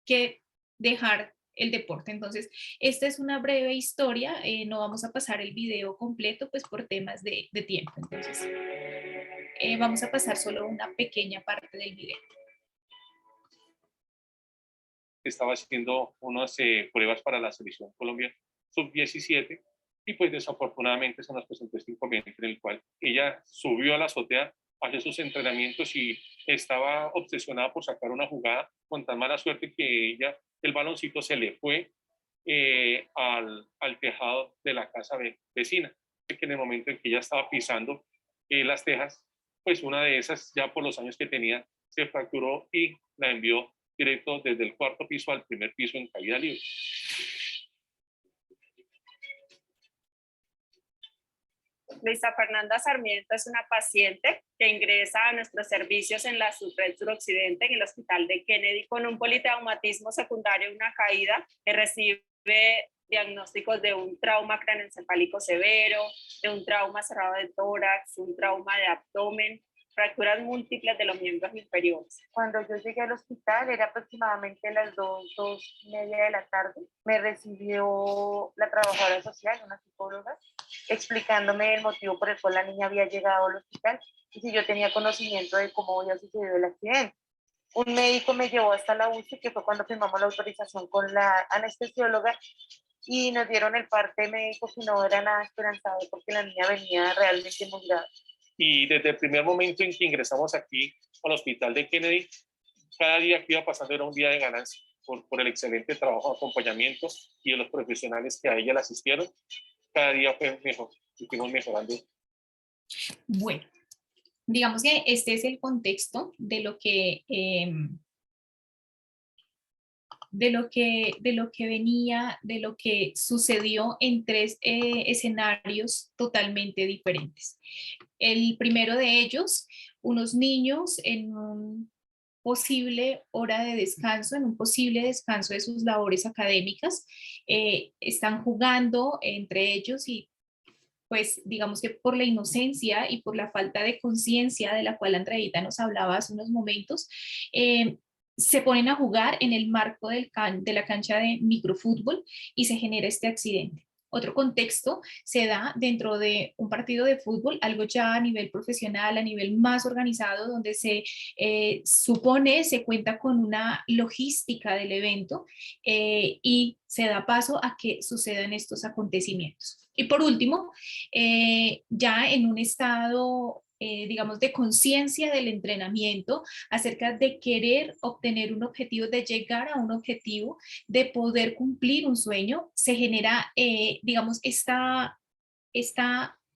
que dejar el deporte. Entonces, esta es una breve historia, no vamos a pasar el video completo pues por temas de tiempo. Entonces, vamos a pasar solo una pequeña parte del video. Estaba haciendo unas pruebas para la selección Colombia sub-17 y pues desafortunadamente se nos presentó este inconveniente en el cual ella subió a la azotea, hace sus entrenamientos y estaba obsesionada por sacar una jugada con tan mala suerte que el baloncito se le fue al tejado de la casa vecina, que en el momento en que ella estaba pisando las tejas, pues una de esas, ya por los años que tenía, se fracturó y la envió directo desde el cuarto piso al primer piso en caída libre. Luisa Fernanda Sarmiento es una paciente que ingresa a nuestros servicios en la Subred Suroccidente, en el Hospital de Kennedy, con un politraumatismo secundario, una caída, que recibe diagnósticos de un trauma craneoencefálico severo, de un trauma cerrado de tórax, un trauma de abdomen, fracturas múltiples de los miembros inferiores. Cuando yo llegué al hospital era aproximadamente las 2:30 de la tarde. Me recibió la trabajadora social, una psicóloga, explicándome el motivo por el cual la niña había llegado al hospital y si yo tenía conocimiento de cómo había sucedido el accidente. Un médico me llevó hasta la UCI, que fue cuando firmamos la autorización con la anestesióloga, y nos dieron el parte médico que no era nada esperanzado porque la niña venía realmente muy grave. Y desde el primer momento en que ingresamos aquí al hospital de Kennedy, cada día que iba pasando era un día de ganancia por el excelente trabajo de acompañamiento y de los profesionales que a ella la asistieron. Cada día fue mejor y fuimos mejorando. Bueno, digamos que este es el contexto de lo que venía, de lo que sucedió en tres escenarios totalmente diferentes. El primero de ellos, unos niños en un posible hora de descanso, en un posible descanso de sus labores académicas, están jugando entre ellos y pues digamos que por la inocencia y por la falta de conciencia de la cual Andreita nos hablaba hace unos momentos, se ponen a jugar en el marco de la cancha de microfútbol y se genera este accidente. Otro contexto se da dentro de un partido de fútbol, algo ya a nivel profesional, a nivel más organizado, donde se se cuenta con una logística del evento y se da paso a que sucedan estos acontecimientos. Y por último, ya en un estado, digamos, de conciencia del entrenamiento acerca de querer obtener un objetivo, de llegar a un objetivo, de poder cumplir un sueño, se genera, digamos, esta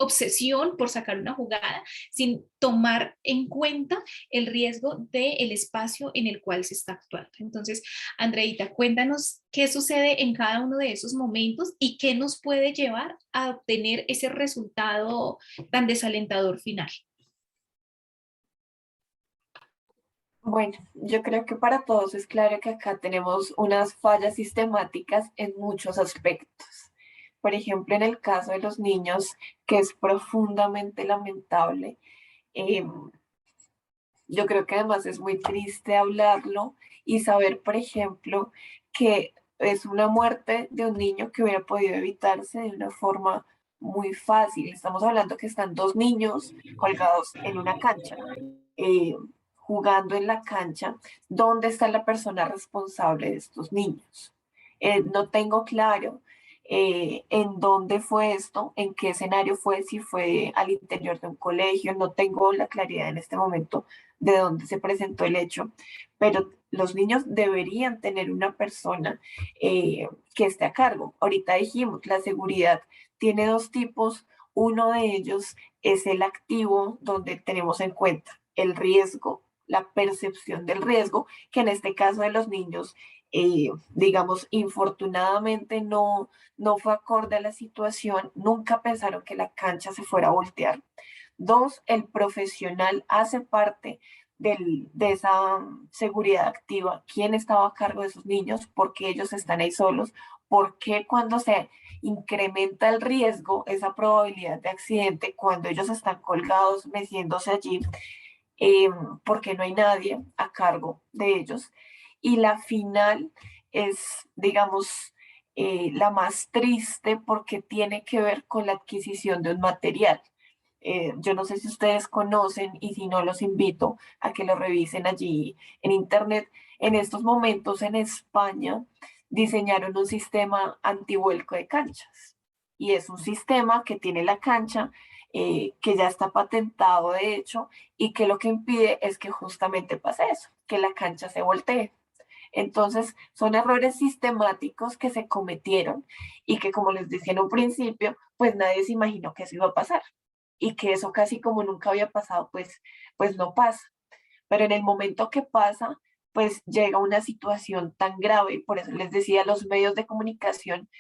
obsesión por sacar una jugada sin tomar en cuenta el riesgo del espacio en el cual se está actuando. Entonces, Andreita, cuéntanos qué sucede en cada uno de esos momentos y qué nos puede llevar a obtener ese resultado tan desalentador final. Bueno, yo creo que para todos es claro que acá tenemos unas fallas sistemáticas en muchos aspectos. Por ejemplo, en el caso de los niños, que es profundamente lamentable, eh, yo creo que además es muy triste hablarlo y saber, por ejemplo, que es una muerte de un niño que hubiera podido evitarse de una forma muy fácil. Estamos hablando que están dos niños colgados en una cancha, eh, jugando en la cancha. ¿Dónde está la persona responsable de estos niños? No tengo claro en dónde fue esto, en qué escenario fue, si fue al interior de un colegio. No tengo la claridad en este momento de dónde se presentó el hecho, pero los niños deberían tener una persona que esté a cargo. Ahorita dijimos, la seguridad tiene dos tipos. Uno de ellos es el activo, donde tenemos en cuenta el riesgo, la percepción del riesgo, que en este caso de los niños, digamos, infortunadamente no fue acorde a la situación, nunca pensaron que la cancha se fuera a voltear. Dos, el profesional hace parte de esa seguridad activa. ¿Quién estaba a cargo de esos niños? ¿Por qué ellos están ahí solos? ¿Por qué cuando se incrementa el riesgo, esa probabilidad de accidente, cuando ellos están colgados, meciéndose allí, porque no hay nadie a cargo de ellos? Y la final es, digamos, la más triste porque tiene que ver con la adquisición de un material. Yo no sé si ustedes conocen y si no los invito a que lo revisen allí en internet. En estos momentos en España diseñaron un sistema antivuelco de canchas y es un sistema que tiene la cancha que ya está patentado de hecho y que lo que impide es que justamente pase eso, que la cancha se voltee. Entonces, son errores sistemáticos que se cometieron y que, como les decía en un principio, pues nadie se imaginó que eso iba a pasar y que eso casi como nunca había pasado, pues no pasa. Pero en el momento que pasa, pues llega una situación tan grave y por eso les decía, los medios de comunicación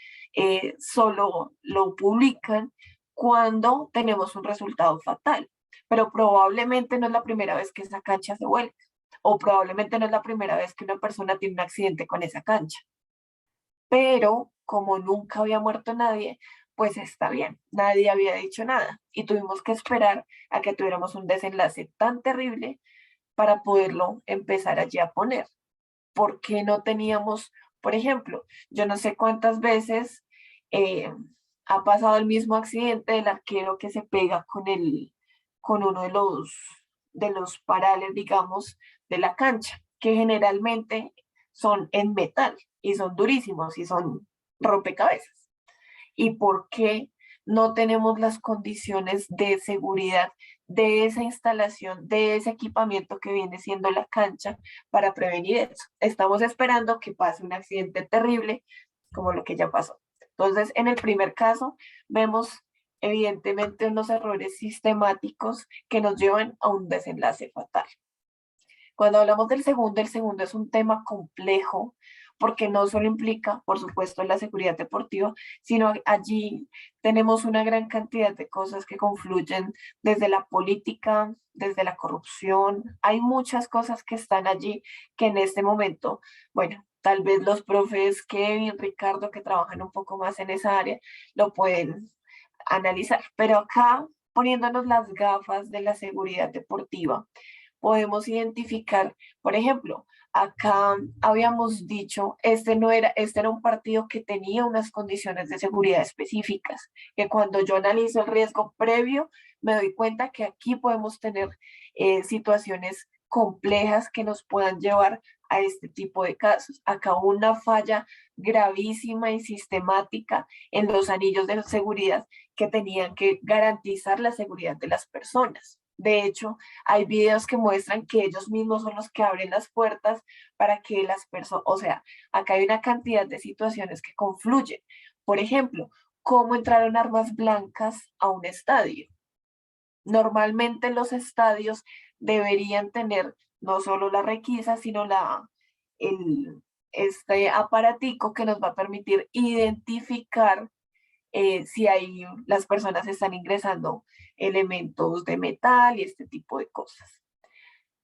solo lo publican cuando tenemos un resultado fatal, pero probablemente no es la primera vez que esa cancha se vuelve o probablemente no es la primera vez que una persona tiene un accidente con esa cancha. Pero como nunca había muerto nadie, pues está bien, nadie había dicho nada y tuvimos que esperar a que tuviéramos un desenlace tan terrible para poderlo empezar allí a poner. ¿Por qué no teníamos, por ejemplo, yo no sé cuántas veces eh, ha pasado el mismo accidente del arquero que se pega con uno de los parales, digamos, de la cancha, que generalmente son en metal y son durísimos y son rompecabezas? ¿Y por qué no tenemos las condiciones de seguridad de esa instalación, de ese equipamiento que viene siendo la cancha para prevenir eso? Estamos esperando que pase un accidente terrible como lo que ya pasó. Entonces, en el primer caso, vemos evidentemente unos errores sistemáticos que nos llevan a un desenlace fatal. Cuando hablamos del segundo, el segundo es un tema complejo porque no solo implica, por supuesto, la seguridad deportiva, sino allí tenemos una gran cantidad de cosas que confluyen desde la política, desde la corrupción. Hay muchas cosas que están allí que en este momento, bueno, tal vez los profes Kevin, Ricardo, que trabajan un poco más en esa área, lo pueden analizar. Pero acá, poniéndonos las gafas de la seguridad deportiva, podemos identificar, por ejemplo, acá habíamos dicho, este era un partido que tenía unas condiciones de seguridad específicas, que cuando yo analizo el riesgo previo, me doy cuenta que aquí podemos tener situaciones complejas que nos puedan llevar a este tipo de casos. Acá hubo una falla gravísima y sistemática en los anillos de seguridad que tenían que garantizar la seguridad de las personas. De hecho, hay videos que muestran que ellos mismos son los que abren las puertas para que las personas, o sea, acá hay una cantidad de situaciones que confluyen. Por ejemplo, ¿cómo entraron armas blancas a un estadio? Normalmente los estadios deberían tener no solo la requisa, sino este aparatico que nos va a permitir identificar si las personas están ingresando elementos de metal y este tipo de cosas.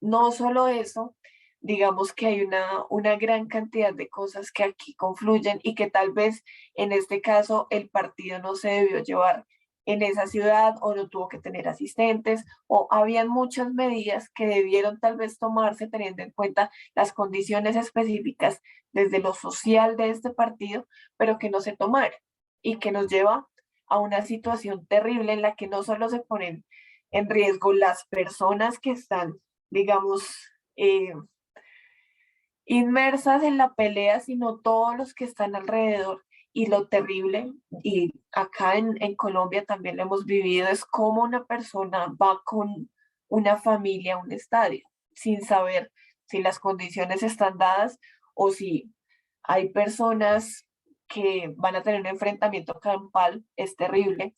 No solo eso, digamos que hay una gran cantidad de cosas que aquí confluyen y que tal vez en este caso el partido no se debió llevar en esa ciudad o no tuvo que tener asistentes o habían muchas medidas que debieron tal vez tomarse teniendo en cuenta las condiciones específicas desde lo social de este partido, pero que no se tomaron y que nos lleva a una situación terrible en la que no solo se ponen en riesgo las personas que están, digamos, inmersas en la pelea, sino todos los que están alrededor. Y lo terrible, y acá en Colombia también lo hemos vivido, es cómo una persona va con una familia a un estadio sin saber si las condiciones están dadas o si hay personas que van a tener un enfrentamiento campal. Es terrible.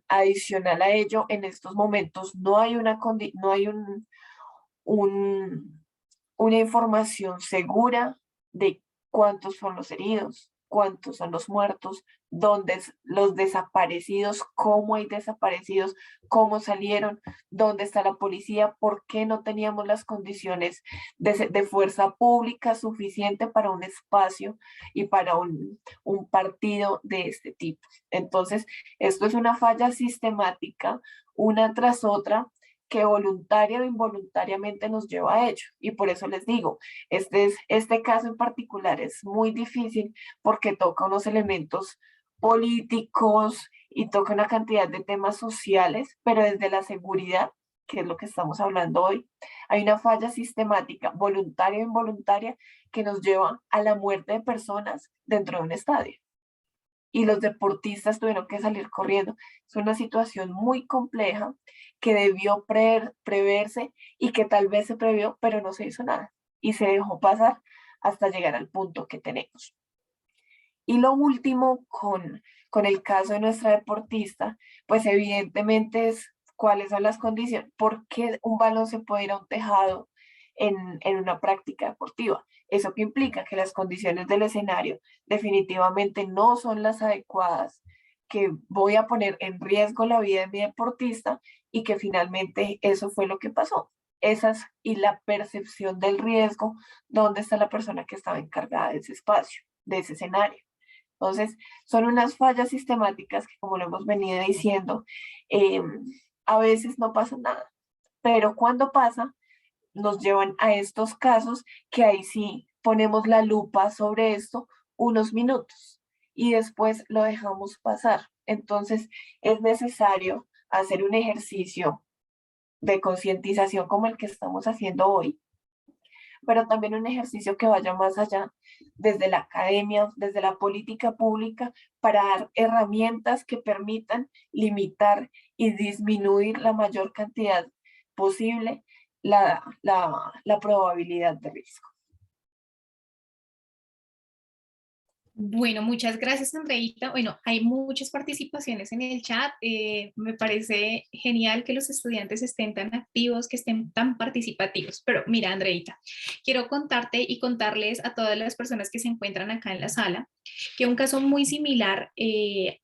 Adicional a ello, en estos momentos no hay no hay un, una información segura de cuántos son los heridos, cuántos son los muertos, dónde los desaparecidos, cómo hay desaparecidos, cómo salieron, dónde está la policía, por qué no teníamos las condiciones de fuerza pública suficiente para un espacio y para un partido de este tipo. Entonces, esto es una falla sistemática, una tras otra, que voluntaria o involuntariamente nos lleva a ello. Y por eso les digo, este caso en particular es muy difícil porque toca unos elementos políticos y toca una cantidad de temas sociales, pero desde la seguridad, que es lo que estamos hablando hoy, hay una falla sistemática, voluntaria o involuntaria, que nos lleva a la muerte de personas dentro de un estadio. Y los deportistas tuvieron que salir corriendo. Es una situación muy compleja que debió preverse y que tal vez se previó, pero no se hizo nada. Y se dejó pasar hasta llegar al punto que tenemos. Y lo último con el caso de nuestra deportista, pues evidentemente es cuáles son las condiciones, por qué un balón se puede ir a un tejado en una práctica deportiva. Eso que implica que las condiciones del escenario definitivamente no son las adecuadas, que voy a poner en riesgo la vida de mi deportista y que finalmente eso fue lo que pasó. Esas y la percepción del riesgo, dónde está la persona que estaba encargada de ese espacio, de ese escenario. Entonces, son unas fallas sistemáticas que, como lo hemos venido diciendo, a veces no pasa nada, pero cuando pasa, nos llevan a estos casos que ahí sí ponemos la lupa sobre esto unos minutos y después lo dejamos pasar. Entonces, es necesario hacer un ejercicio de concientización como el que estamos haciendo hoy, pero también un ejercicio que vaya más allá desde la academia, desde la política pública, para dar herramientas que permitan limitar y disminuir la mayor cantidad posible la probabilidad de riesgo. Bueno, muchas gracias, Andreita. Bueno, hay muchas participaciones en el chat. Me parece genial que los estudiantes estén tan activos, que estén tan participativos. Pero mira, Andreita, quiero contarte y contarles a todas las personas que se encuentran acá en la sala que un caso muy similar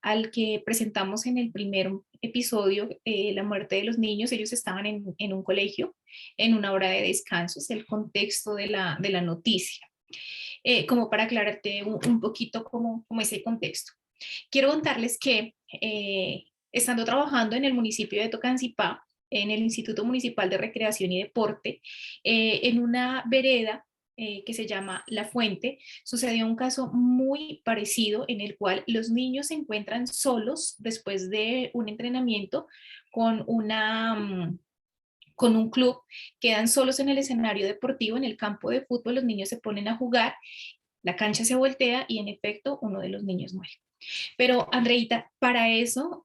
al que presentamos en el primer episodio, la muerte de los niños, ellos estaban en un colegio, en una hora de descanso, es el contexto de la noticia. Como para aclararte un poquito como ese contexto. Quiero contarles que estando trabajando en el municipio de Tocancipá, en el Instituto Municipal de Recreación y Deporte, en una vereda que se llama La Fuente, sucedió un caso muy parecido en el cual los niños se encuentran solos después de un entrenamiento con con un club, quedan solos en el escenario deportivo, en el campo de fútbol, los niños se ponen a jugar, la cancha se voltea y en efecto uno de los niños muere. Pero Andreita, para eso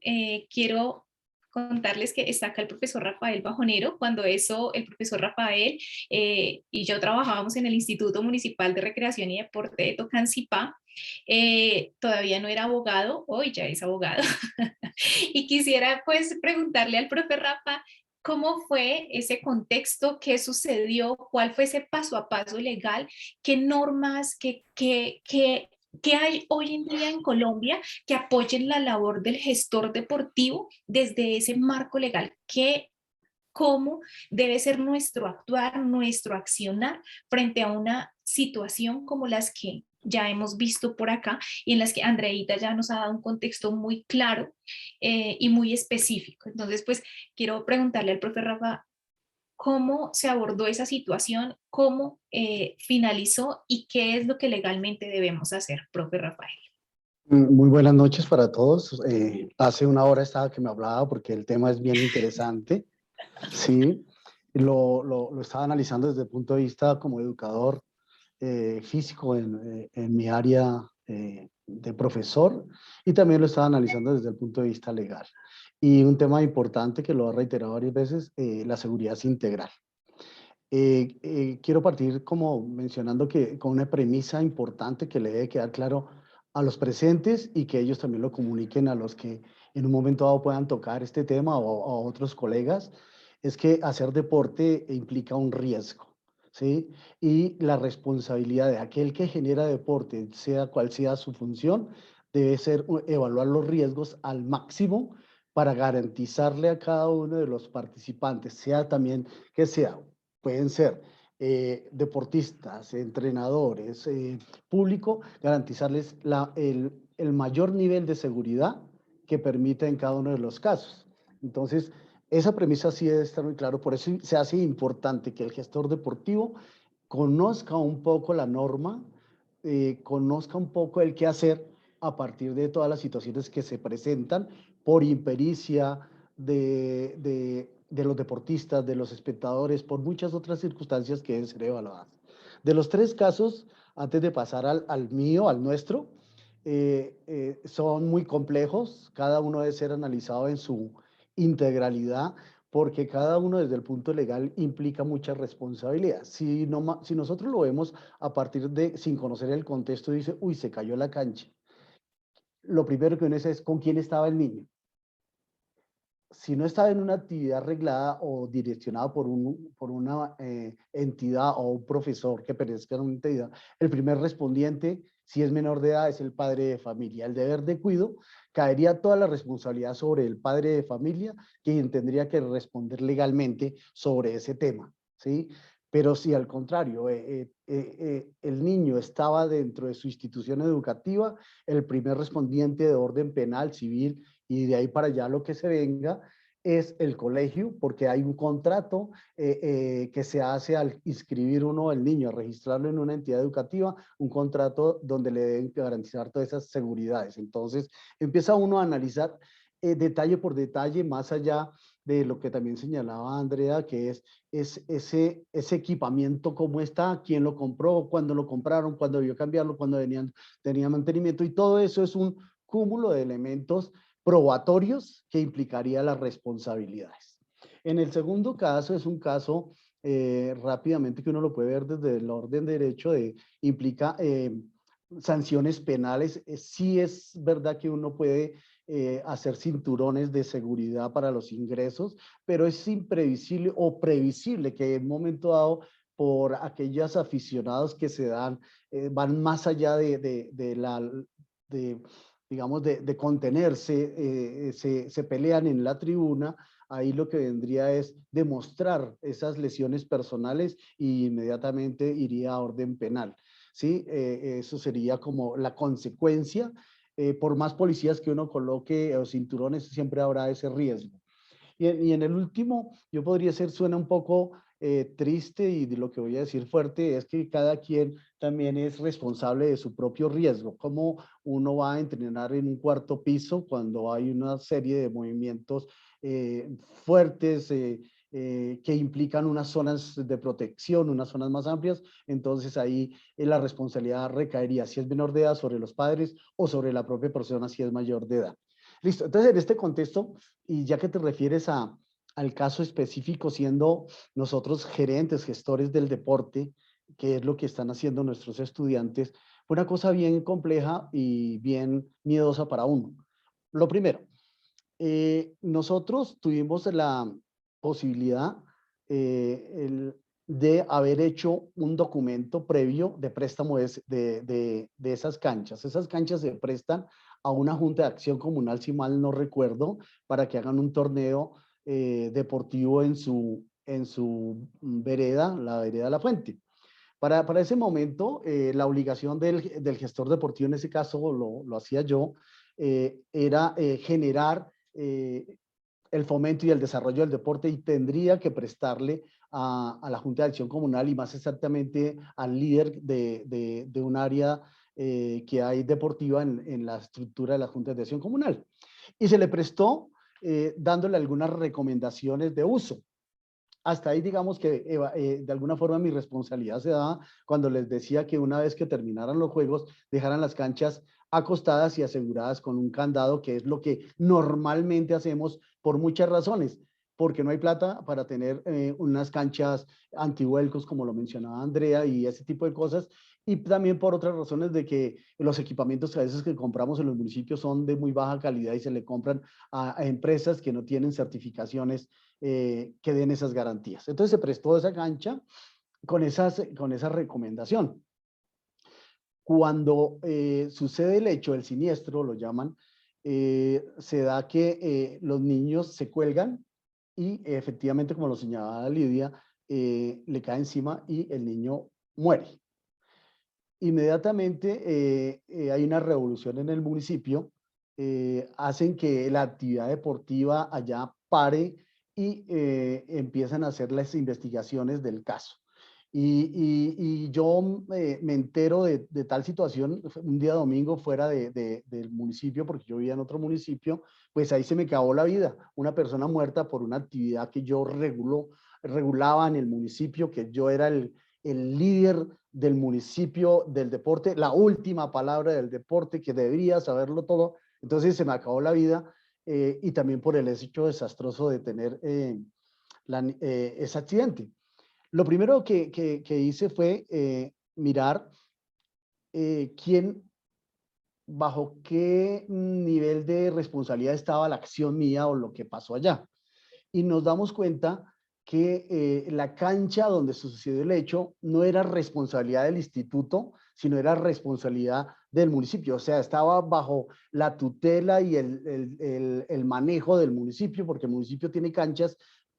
quiero contarles que está acá el profesor Rafael Bajonero. Cuando eso, el profesor Rafael y yo trabajábamos en el Instituto Municipal de Recreación y Deporte de Tocancipá, todavía no era abogado, hoy ya es abogado. Y quisiera pues preguntarle al profe Rafa, ¿cómo fue ese contexto? ¿Qué sucedió? ¿Cuál fue ese paso a paso legal? ¿Qué normas, qué hay hoy en día en Colombia que apoyen la labor del gestor deportivo desde ese marco legal? ¿Cómo debe ser nuestro actuar, nuestro accionar frente a una situación como las que ya hemos visto por acá y en las que Andreita ya nos ha dado un contexto muy claro y muy específico? Entonces, pues quiero preguntarle al profe Rafa cómo se abordó esa situación, cómo finalizó y qué es lo que legalmente debemos hacer, profe Rafael. Muy buenas noches para todos. Hace una hora estaba que me hablaba porque el tema es bien interesante. Sí, lo estaba analizando desde el punto de vista como educador físico en mi área de profesor, y también lo estaba analizando desde el punto de vista legal. Y un tema importante que lo he reiterado varias veces, la seguridad es integral. Quiero partir como mencionando que con una premisa importante que le debe quedar claro a los presentes y que ellos también lo comuniquen a los que en un momento dado puedan tocar este tema o a otros colegas, es que hacer deporte implica un riesgo, ¿sí? Y la responsabilidad de aquel que genera deporte, sea cual sea su función, debe ser evaluar los riesgos al máximo para garantizarle a cada uno de los participantes, sea también que sea, pueden ser deportistas, entrenadores, público, garantizarles el mayor nivel de seguridad que permita en cada uno de los casos. Entonces, esa premisa sí debe estar muy claro, por eso se hace importante que el gestor deportivo conozca un poco la norma, conozca un poco el qué hacer a partir de todas las situaciones que se presentan por impericia de los deportistas, de los espectadores, por muchas otras circunstancias que deben ser evaluadas. De los tres casos, antes de pasar al mío, al nuestro, son muy complejos, cada uno debe ser analizado en su integralidad, porque cada uno desde el punto legal implica mucha responsabilidad. Si nosotros lo vemos a partir de, sin conocer el contexto, dice, uy, se cayó la cancha. Lo primero que uno dice es, ¿con quién estaba el niño? Si no estaba en una actividad reglada o direccionada por una entidad o un profesor que pertenezca a una entidad, el primer respondiente, si es menor de edad, es el padre de familia. El deber de cuidado caería toda la responsabilidad sobre el padre de familia, quien tendría que responder legalmente sobre ese tema, ¿sí? Pero si al contrario, el niño estaba dentro de su institución educativa, el primer respondiente de orden penal, civil, y de ahí para allá lo que se venga es el colegio, porque hay un contrato que se hace al inscribir uno al niño, a registrarlo en una entidad educativa, un contrato donde le deben garantizar todas esas seguridades. Entonces empieza uno a analizar detalle por detalle, más allá de lo que también señalaba Andrea, que es ese equipamiento, cómo está, quién lo compró, cuándo lo compraron, cuándo debió cambiarlo, cuándo tenía mantenimiento, y todo eso es un cúmulo de elementos probatorios que implicaría las responsabilidades. En el segundo caso es un caso rápidamente que uno lo puede ver desde el orden de derecho, implica sanciones penales. Sí es verdad que uno puede hacer cinturones de seguridad para los ingresos, pero es imprevisible o previsible que en un momento dado, por aquellos aficionados que se dan, van más allá digamos, de contenerse, se pelean en la tribuna. Ahí lo que vendría es demostrar esas lesiones personales y inmediatamente iría a orden penal, ¿sí? Eso sería como la consecuencia. Por más policías que uno coloque o cinturones, siempre habrá ese riesgo. Y en el último, yo podría ser, suena un poco triste, y de lo que voy a decir fuerte, es que cada quien también es responsable de su propio riesgo. ¿Cómo uno va a entrenar en un cuarto piso cuando hay una serie de movimientos fuertes, que implican unas zonas de protección, unas zonas más amplias, entonces ahí la responsabilidad recaería, si es menor de edad, sobre los padres o sobre la propia persona si es mayor de edad. Listo, entonces en este contexto, y ya que te refieres al caso específico, siendo nosotros gerentes, gestores del deporte, que es lo que están haciendo nuestros estudiantes, fue una cosa bien compleja y bien miedosa para uno. Lo primero, nosotros tuvimos la posibilidad de haber hecho un documento previo de préstamo de esas canchas. Esas canchas se prestan a una junta de acción comunal, si mal no recuerdo, para que hagan un torneo deportivo en su vereda, la vereda de la Fuente. Para ese momento, la obligación del gestor deportivo, en ese caso lo hacía yo, era generar el fomento y el desarrollo del deporte, y tendría que prestarle a la Junta de Acción Comunal, y más exactamente al líder de un área que hay deportiva en la estructura de la Junta de Acción Comunal. Y se le prestó dándole algunas recomendaciones de uso. Hasta ahí, digamos que de alguna forma mi responsabilidad se daba cuando les decía que una vez que terminaran los juegos, dejaran las canchas acostadas y aseguradas con un candado, que es lo que normalmente hacemos por muchas razones, porque no hay plata para tener unas canchas antivuelcos, como lo mencionaba Andrea, y ese tipo de cosas, y también por otras razones de que los equipamientos que a veces que compramos en los municipios son de muy baja calidad y se le compran a empresas que no tienen certificaciones que den esas garantías. Entonces se prestó esa cancha con esa recomendación. Cuando sucede el hecho, el siniestro, lo llaman, se da que los niños se cuelgan y efectivamente, como lo señalaba Lidia, le cae encima y el niño muere. Inmediatamente hay una revolución en el municipio, hacen que la actividad deportiva allá pare y empiezan a hacer las investigaciones del caso. Y yo me entero de tal situación un día domingo fuera del municipio, porque yo vivía en otro municipio, pues ahí se me acabó la vida. Una persona muerta por una actividad que yo regulaba en el municipio, que yo era el líder del municipio del deporte, la última palabra del deporte, que debería saberlo todo. Entonces se me acabó la vida, y también por el hecho desastroso de tener ese accidente. Lo primero que hice fue mirar bajo qué nivel de responsabilidad estaba la acción mía o lo que pasó allá. Y nos damos cuenta que la cancha donde sucedió el hecho no era responsabilidad del instituto, sino era responsabilidad del municipio. O sea, estaba bajo la tutela y el manejo del municipio, porque el municipio tiene canchas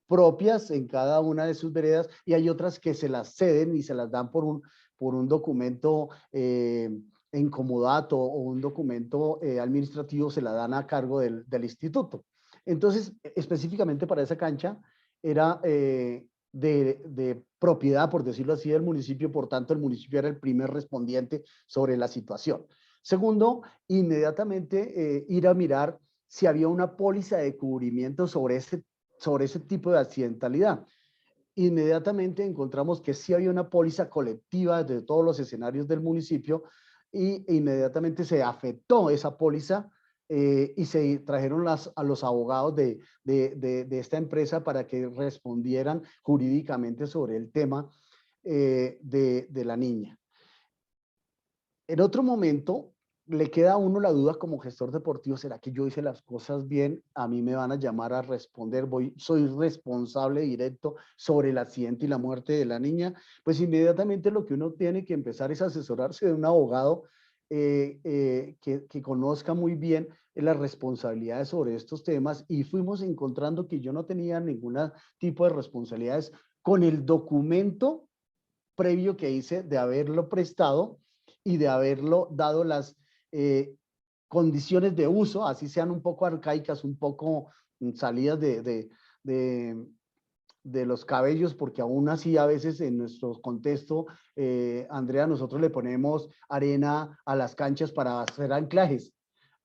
propias en cada una de sus veredas, y hay otras que se las ceden y se las dan por un documento en comodato, o un documento administrativo, se la dan a cargo del instituto. Entonces, específicamente para esa cancha, era de propiedad, por decirlo así, del municipio. Por tanto, el municipio era el primer respondiente sobre la situación. Segundo, inmediatamente ir a mirar si había una póliza de cubrimiento sobre ese tipo de accidentalidad. Inmediatamente encontramos que sí había una póliza colectiva de todos los escenarios del municipio, y inmediatamente se afectó esa póliza, y se trajeron a los abogados de esta empresa para que respondieran jurídicamente sobre el tema de la niña. En otro momento, le queda a uno la duda como gestor deportivo: ¿será que yo hice las cosas bien? A mí me van a llamar a responder, soy responsable directo sobre el accidente y la muerte de la niña. Pues inmediatamente lo que uno tiene que empezar es asesorarse de un abogado que conozca muy bien las responsabilidades sobre estos temas, y fuimos encontrando que yo no tenía ningún tipo de responsabilidades con el documento previo que hice de haberlo prestado y de haberlo dado las condiciones de uso, así sean un poco arcaicas, un poco salidas de los cabellos, porque aún así a veces en nuestro contexto, Andrea, nosotros le ponemos arena a las canchas para hacer anclajes.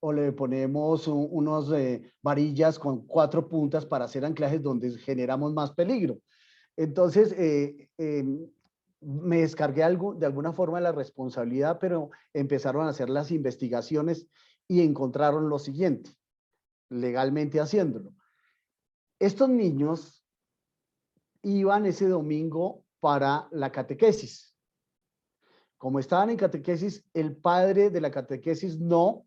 o le ponemos unos varillas con 4 puntas para hacer anclajes donde generamos más peligro. Entonces, me descargué algo, de alguna forma la responsabilidad, pero empezaron a hacer las investigaciones y encontraron lo siguiente, legalmente haciéndolo. Estos niños iban ese domingo para la catequesis. Como estaban en catequesis, el padre de la catequesis no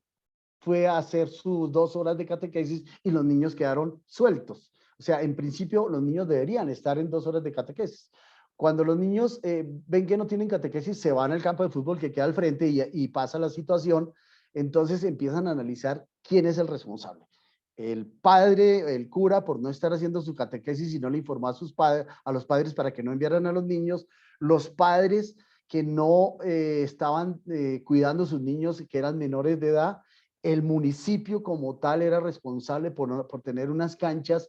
fue a hacer sus 2 horas de catequesis y los niños quedaron sueltos. O sea, en principio los niños deberían estar en 2 horas de catequesis. Cuando los niños ven que no tienen catequesis, se van al campo de fútbol que queda al frente y pasa la situación, entonces empiezan a analizar quién es el responsable. El padre, el cura, por no estar haciendo su catequesis y no le informó a los padres para que no enviaran a los niños, los padres que no estaban cuidando a sus niños, que eran menores de edad, el municipio como tal era responsable por tener unas canchas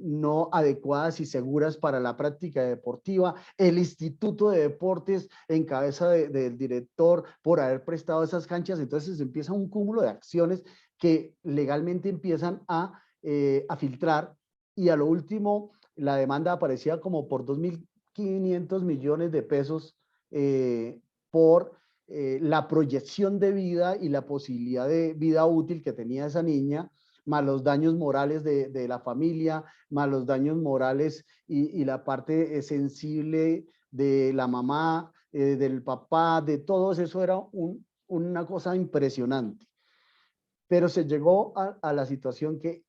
no adecuadas y seguras para la práctica deportiva, el Instituto de Deportes en cabeza del director por haber prestado esas canchas. Entonces empieza un cúmulo de acciones que legalmente empiezan a filtrar, y a lo último la demanda aparecía como por 2.500 millones de pesos por la proyección de vida y la posibilidad de vida útil que tenía esa niña, más los daños morales de la familia, más los daños morales y la parte sensible de la mamá, del papá, de todos. Eso era una cosa impresionante. Pero se llegó a la situación que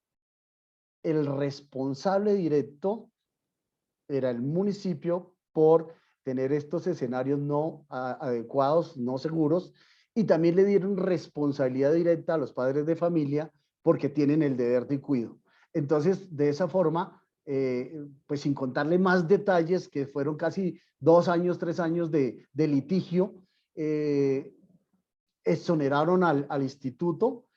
el responsable directo era el municipio por tener estos escenarios no adecuados, no seguros, y también le dieron responsabilidad directa a los padres de familia porque tienen el deber de cuidado. Entonces, de esa forma, pues sin contarle más detalles, que fueron casi 2 años, 3 años de litigio, exoneraron al instituto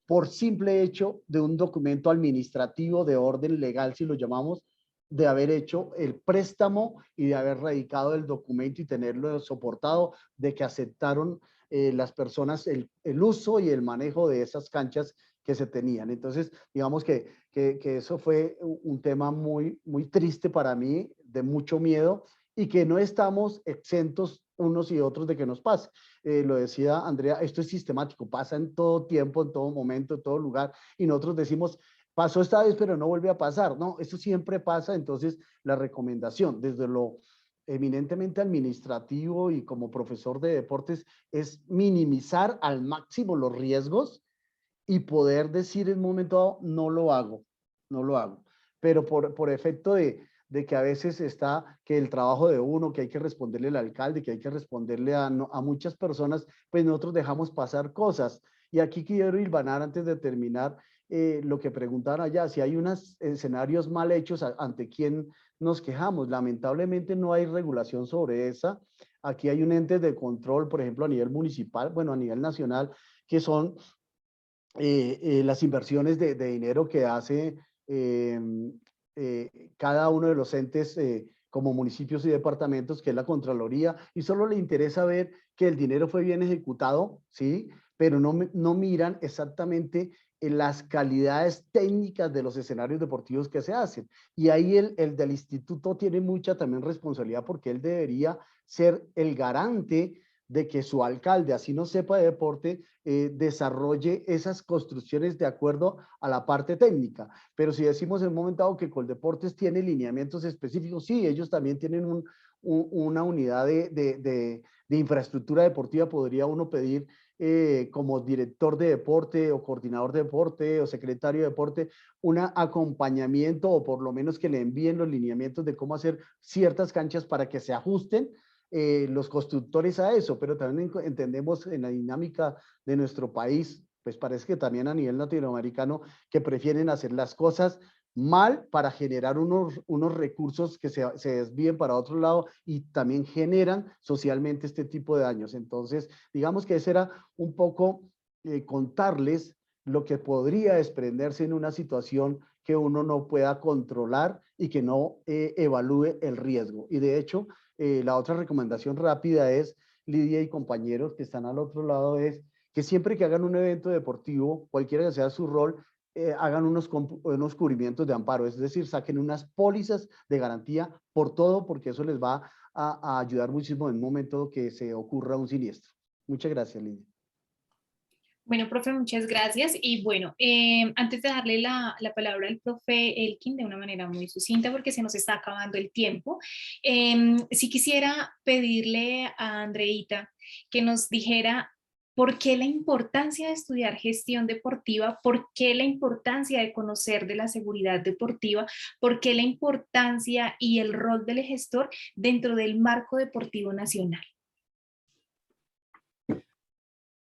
por simple hecho de un documento administrativo de orden legal, si lo llamamos, de haber hecho el préstamo y de haber radicado el documento y tenerlo soportado, de que aceptaron las personas el uso y el manejo de esas canchas que se tenían. Entonces, digamos que eso fue un tema muy, muy triste para mí, de mucho miedo, y que no estamos exentos unos y otros de que nos pase. Lo decía Andrea, esto es sistemático, pasa en todo tiempo, en todo momento, en todo lugar, y nosotros decimos, pasó esta vez, pero no vuelve a pasar. No, eso siempre pasa. Entonces, la recomendación desde lo eminentemente administrativo y como profesor de deportes es minimizar al máximo los riesgos y poder decir en un momento dado, no lo hago, no lo hago. Pero por efecto de que a veces está que el trabajo de uno, que hay que responderle al alcalde, que hay que responderle a muchas personas, pues nosotros dejamos pasar cosas. Y aquí quiero hilvanar antes de terminar lo que preguntaron allá, si hay unos escenarios mal hechos, ante quién nos quejamos. Lamentablemente no hay regulación sobre esa. Aquí hay un ente de control, por ejemplo, a nivel municipal, bueno, a nivel nacional, que son las inversiones de dinero que hace cada uno de los entes como municipios y departamentos, que es la Contraloría, y solo le interesa ver que el dinero fue bien ejecutado, ¿sí? Pero no miran exactamente las calidades técnicas de los escenarios deportivos que se hacen. Y ahí el del instituto tiene mucha también responsabilidad, porque él debería ser el garante de que su alcalde, así no sepa de deporte, desarrolle esas construcciones de acuerdo a la parte técnica. Pero si decimos en un momento dado que Coldeportes tiene lineamientos específicos, sí, ellos también tienen una unidad de infraestructura deportiva. Podría uno pedir como director de deporte o coordinador de deporte o secretario de deporte un acompañamiento, o por lo menos que le envíen los lineamientos de cómo hacer ciertas canchas para que se ajusten los constructores a eso. Pero también entendemos en la dinámica de nuestro país, pues parece que también a nivel latinoamericano, que prefieren hacer las cosas mal para generar unos recursos que se desvíen para otro lado, y también generan socialmente este tipo de daños. Entonces, digamos que ese era un poco contarles lo que podría desprenderse en una situación que uno no pueda controlar y que no evalúe el riesgo. Y de hecho, la otra recomendación rápida es, Lidia y compañeros que están al otro lado, es que siempre que hagan un evento deportivo, cualquiera que sea su rol, hagan unos cubrimientos de amparo, es decir, saquen unas pólizas de garantía por todo, porque eso les va a ayudar muchísimo en el momento que se ocurra un siniestro. Muchas gracias, Lidia. Bueno, profe, muchas gracias. Y bueno, antes de darle la palabra al profe Elkin de una manera muy sucinta, porque se nos está acabando el tiempo, sí quisiera pedirle a Andreita que nos dijera por qué la importancia de estudiar gestión deportiva, por qué la importancia de conocer de la seguridad deportiva, por qué la importancia y el rol del gestor dentro del marco deportivo nacional.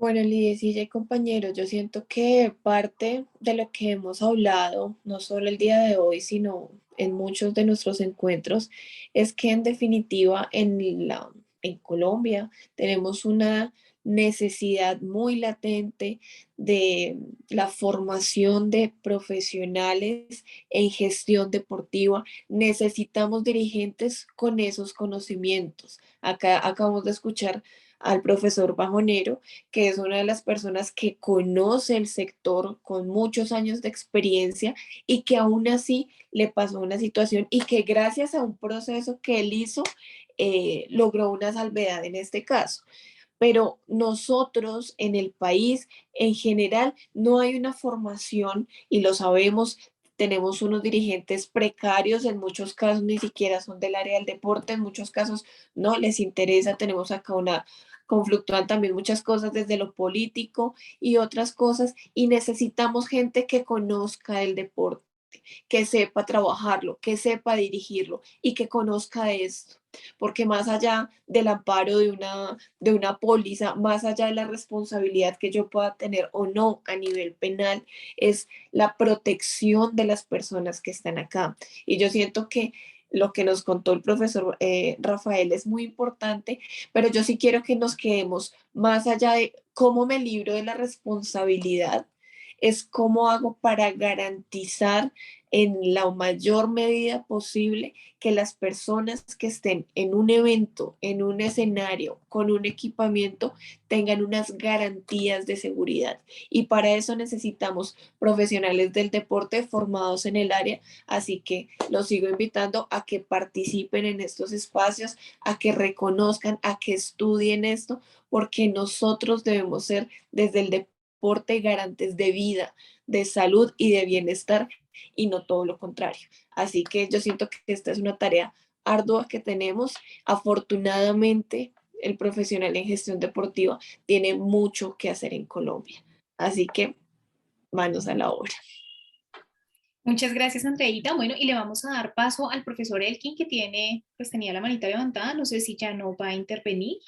Bueno, Lidecilla y compañeros, yo siento que parte de lo que hemos hablado, no solo el día de hoy, sino en muchos de nuestros encuentros, es que en definitiva en Colombia tenemos una necesidad muy latente de la formación de profesionales en gestión deportiva. Necesitamos dirigentes con esos conocimientos. Acá acabamos de escuchar al profesor Bajonero, que es una de las personas que conoce el sector con muchos años de experiencia y que aún así le pasó una situación y que gracias a un proceso que él hizo, logró una salvedad en este caso. Pero nosotros en el país en general no hay una formación y lo sabemos. Tenemos unos dirigentes precarios, en muchos casos ni siquiera son del área del deporte, en muchos casos no les interesa. Tenemos acá conflictúan también muchas cosas desde lo político y otras cosas, y necesitamos gente que conozca el deporte, que sepa trabajarlo, que sepa dirigirlo y que conozca esto. Porque más allá del amparo de una póliza, más allá de la responsabilidad que yo pueda tener o no a nivel penal, es la protección de las personas que están acá. Y yo siento que lo que nos contó el profesor Rafael es muy importante, pero yo sí quiero que nos quedemos más allá de cómo me libro de la responsabilidad, es cómo hago para garantizar en la mayor medida posible que las personas que estén en un evento, en un escenario, con un equipamiento, tengan unas garantías de seguridad. Y para eso necesitamos profesionales del deporte formados en el área. Así que los sigo invitando a que participen en estos espacios, a que reconozcan, a que estudien esto, porque nosotros debemos ser desde el deporte garantes de vida, de salud y de bienestar, y no todo lo contrario. Así que yo siento que esta es una tarea ardua que tenemos. Afortunadamente, el profesional en gestión deportiva tiene mucho que hacer en Colombia. Así que manos a la obra. Muchas gracias, Andreita. Bueno, y le vamos a dar paso al profesor Elkin, que tenía la manita levantada. No sé si ya no va a intervenir.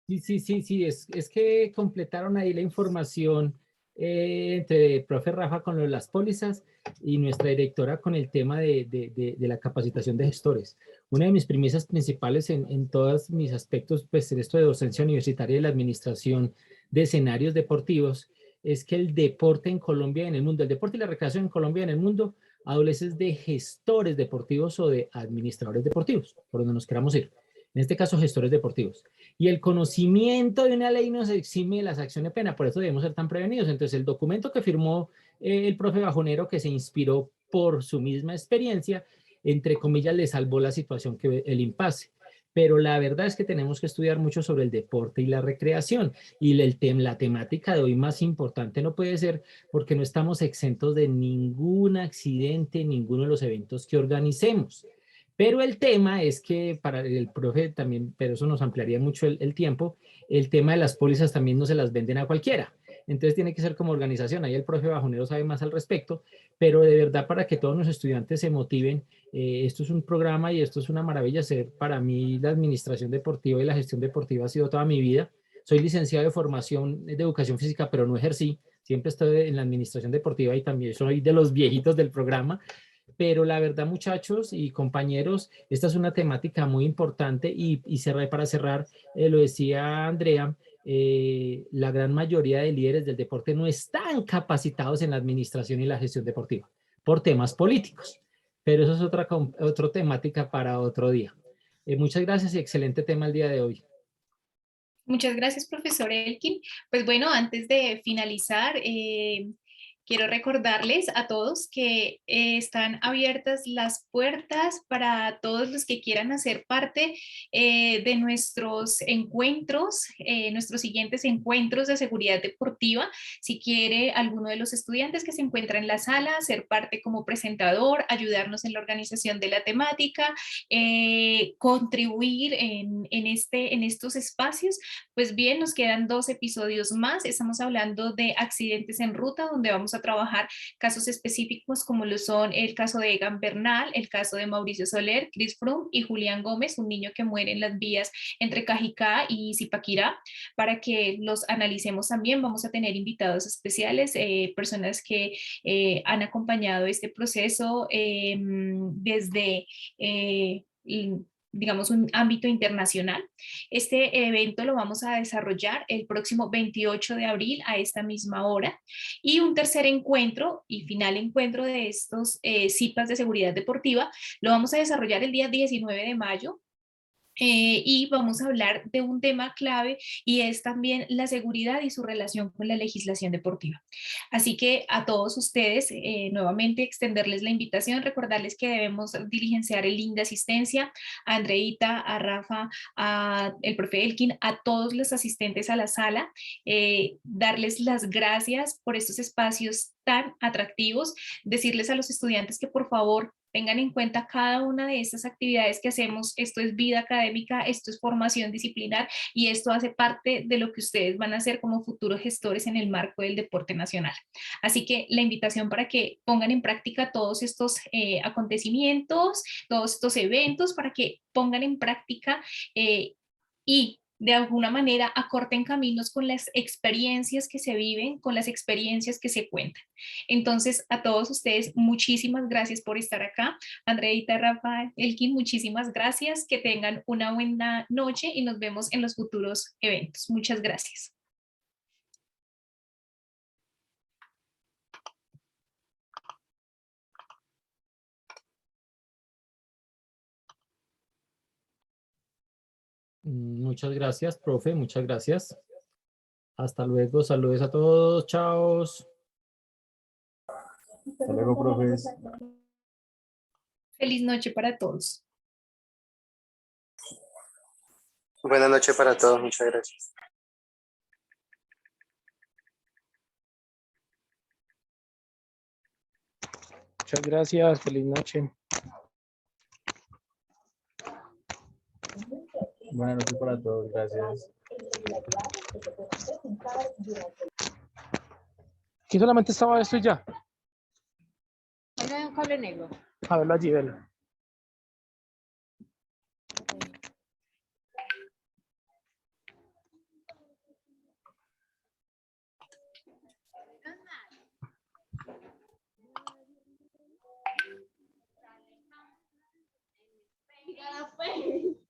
Sí, es que completaron ahí la información entre el profe Rafa con lo de las pólizas y nuestra directora con el tema de la capacitación de gestores. Una de mis premisas principales en todos mis aspectos, pues en esto de docencia universitaria y la administración de escenarios deportivos, es que el deporte en Colombia y en el mundo, el deporte y la recreación en Colombia y en el mundo, adolece de gestores deportivos o de administradores deportivos, por donde nos queramos ir. En este caso, gestores deportivos. Y el conocimiento de una ley nos exime de la sanción de pena, por eso debemos ser tan prevenidos. Entonces, el documento que firmó el profe Bajonero, que se inspiró por su misma experiencia, entre comillas, le salvó la situación, que el impasse. Pero la verdad es que tenemos que estudiar mucho sobre el deporte y la recreación. Y la temática de hoy más importante no puede ser, porque no estamos exentos de ningún accidente, ninguno de los eventos que organicemos. Pero el tema es que para el profe también, pero eso nos ampliaría mucho el tiempo, el tema de las pólizas también no se las venden a cualquiera. Entonces tiene que ser como organización. Ahí el profe Bajonero sabe más al respecto, pero de verdad para que todos los estudiantes se motiven, esto es un programa y esto es una maravilla. Para mí la administración deportiva y la gestión deportiva ha sido toda mi vida. Soy licenciado de formación de educación física, pero no ejercí. Siempre estoy en la administración deportiva y también soy de los viejitos del programa. Pero la verdad, muchachos y compañeros, esta es una temática muy importante y para cerrar, lo decía Andrea, la gran mayoría de líderes del deporte no están capacitados en la administración y la gestión deportiva por temas políticos, pero eso es otra temática para otro día. Muchas gracias y excelente tema el día de hoy. Muchas gracias, profesor Elkin. Pues bueno, antes de finalizar, quiero recordarles a todos que están abiertas las puertas para todos los que quieran hacer parte de nuestros encuentros, nuestros siguientes encuentros de seguridad deportiva. Si quiere alguno de los estudiantes que se encuentra en la sala ser parte como presentador, ayudarnos en la organización de la temática, contribuir en estos espacios, pues bien, nos quedan 2 episodios más. Estamos hablando de accidentes en ruta, donde vamos a trabajar casos específicos como lo son el caso de Egan Bernal, el caso de Mauricio Soler, Chris Froome y Julián Gómez, un niño que muere en las vías entre Cajicá y Zipaquirá. Para que los analicemos también, vamos a tener invitados especiales, personas que han acompañado este proceso desde digamos, un ámbito internacional. Este evento lo vamos a desarrollar el próximo 28 de abril a esta misma hora. Y un tercer encuentro y final encuentro de estos CIPAS de seguridad deportiva lo vamos a desarrollar el día 19 de mayo. Y vamos a hablar de un tema clave y es también la seguridad y su relación con la legislación deportiva. Así que a todos ustedes, nuevamente extenderles la invitación, recordarles que debemos diligenciar el link de asistencia a Andreita, a Rafa, a el profe Elkin, a todos los asistentes a la sala, darles las gracias por estos espacios tan atractivos, decirles a los estudiantes que por favor tengan en cuenta cada una de estas actividades que hacemos. Esto es vida académica, esto es formación disciplinar y esto hace parte de lo que ustedes van a hacer como futuros gestores en el marco del deporte nacional. Así que la invitación para que pongan en práctica todos estos acontecimientos, todos estos eventos, para que pongan en práctica y de alguna manera acorten caminos con las experiencias que se viven, con las experiencias que se cuentan. Entonces, a todos ustedes, muchísimas gracias por estar acá. Andreita, Rafa, Elkin, muchísimas gracias. Que tengan una buena noche y nos vemos en los futuros eventos. Muchas gracias. Muchas gracias, profe, muchas gracias. Hasta luego, saludos a todos, chao. Hasta luego, profes. Feliz noche para todos. Buenas noches para todos, muchas gracias. Muchas gracias, feliz noche. Buenas noches para todos, gracias. Aquí solamente estaba esto y ya. No hay un cable negro. A verlo allí, verlo. Ya la fue.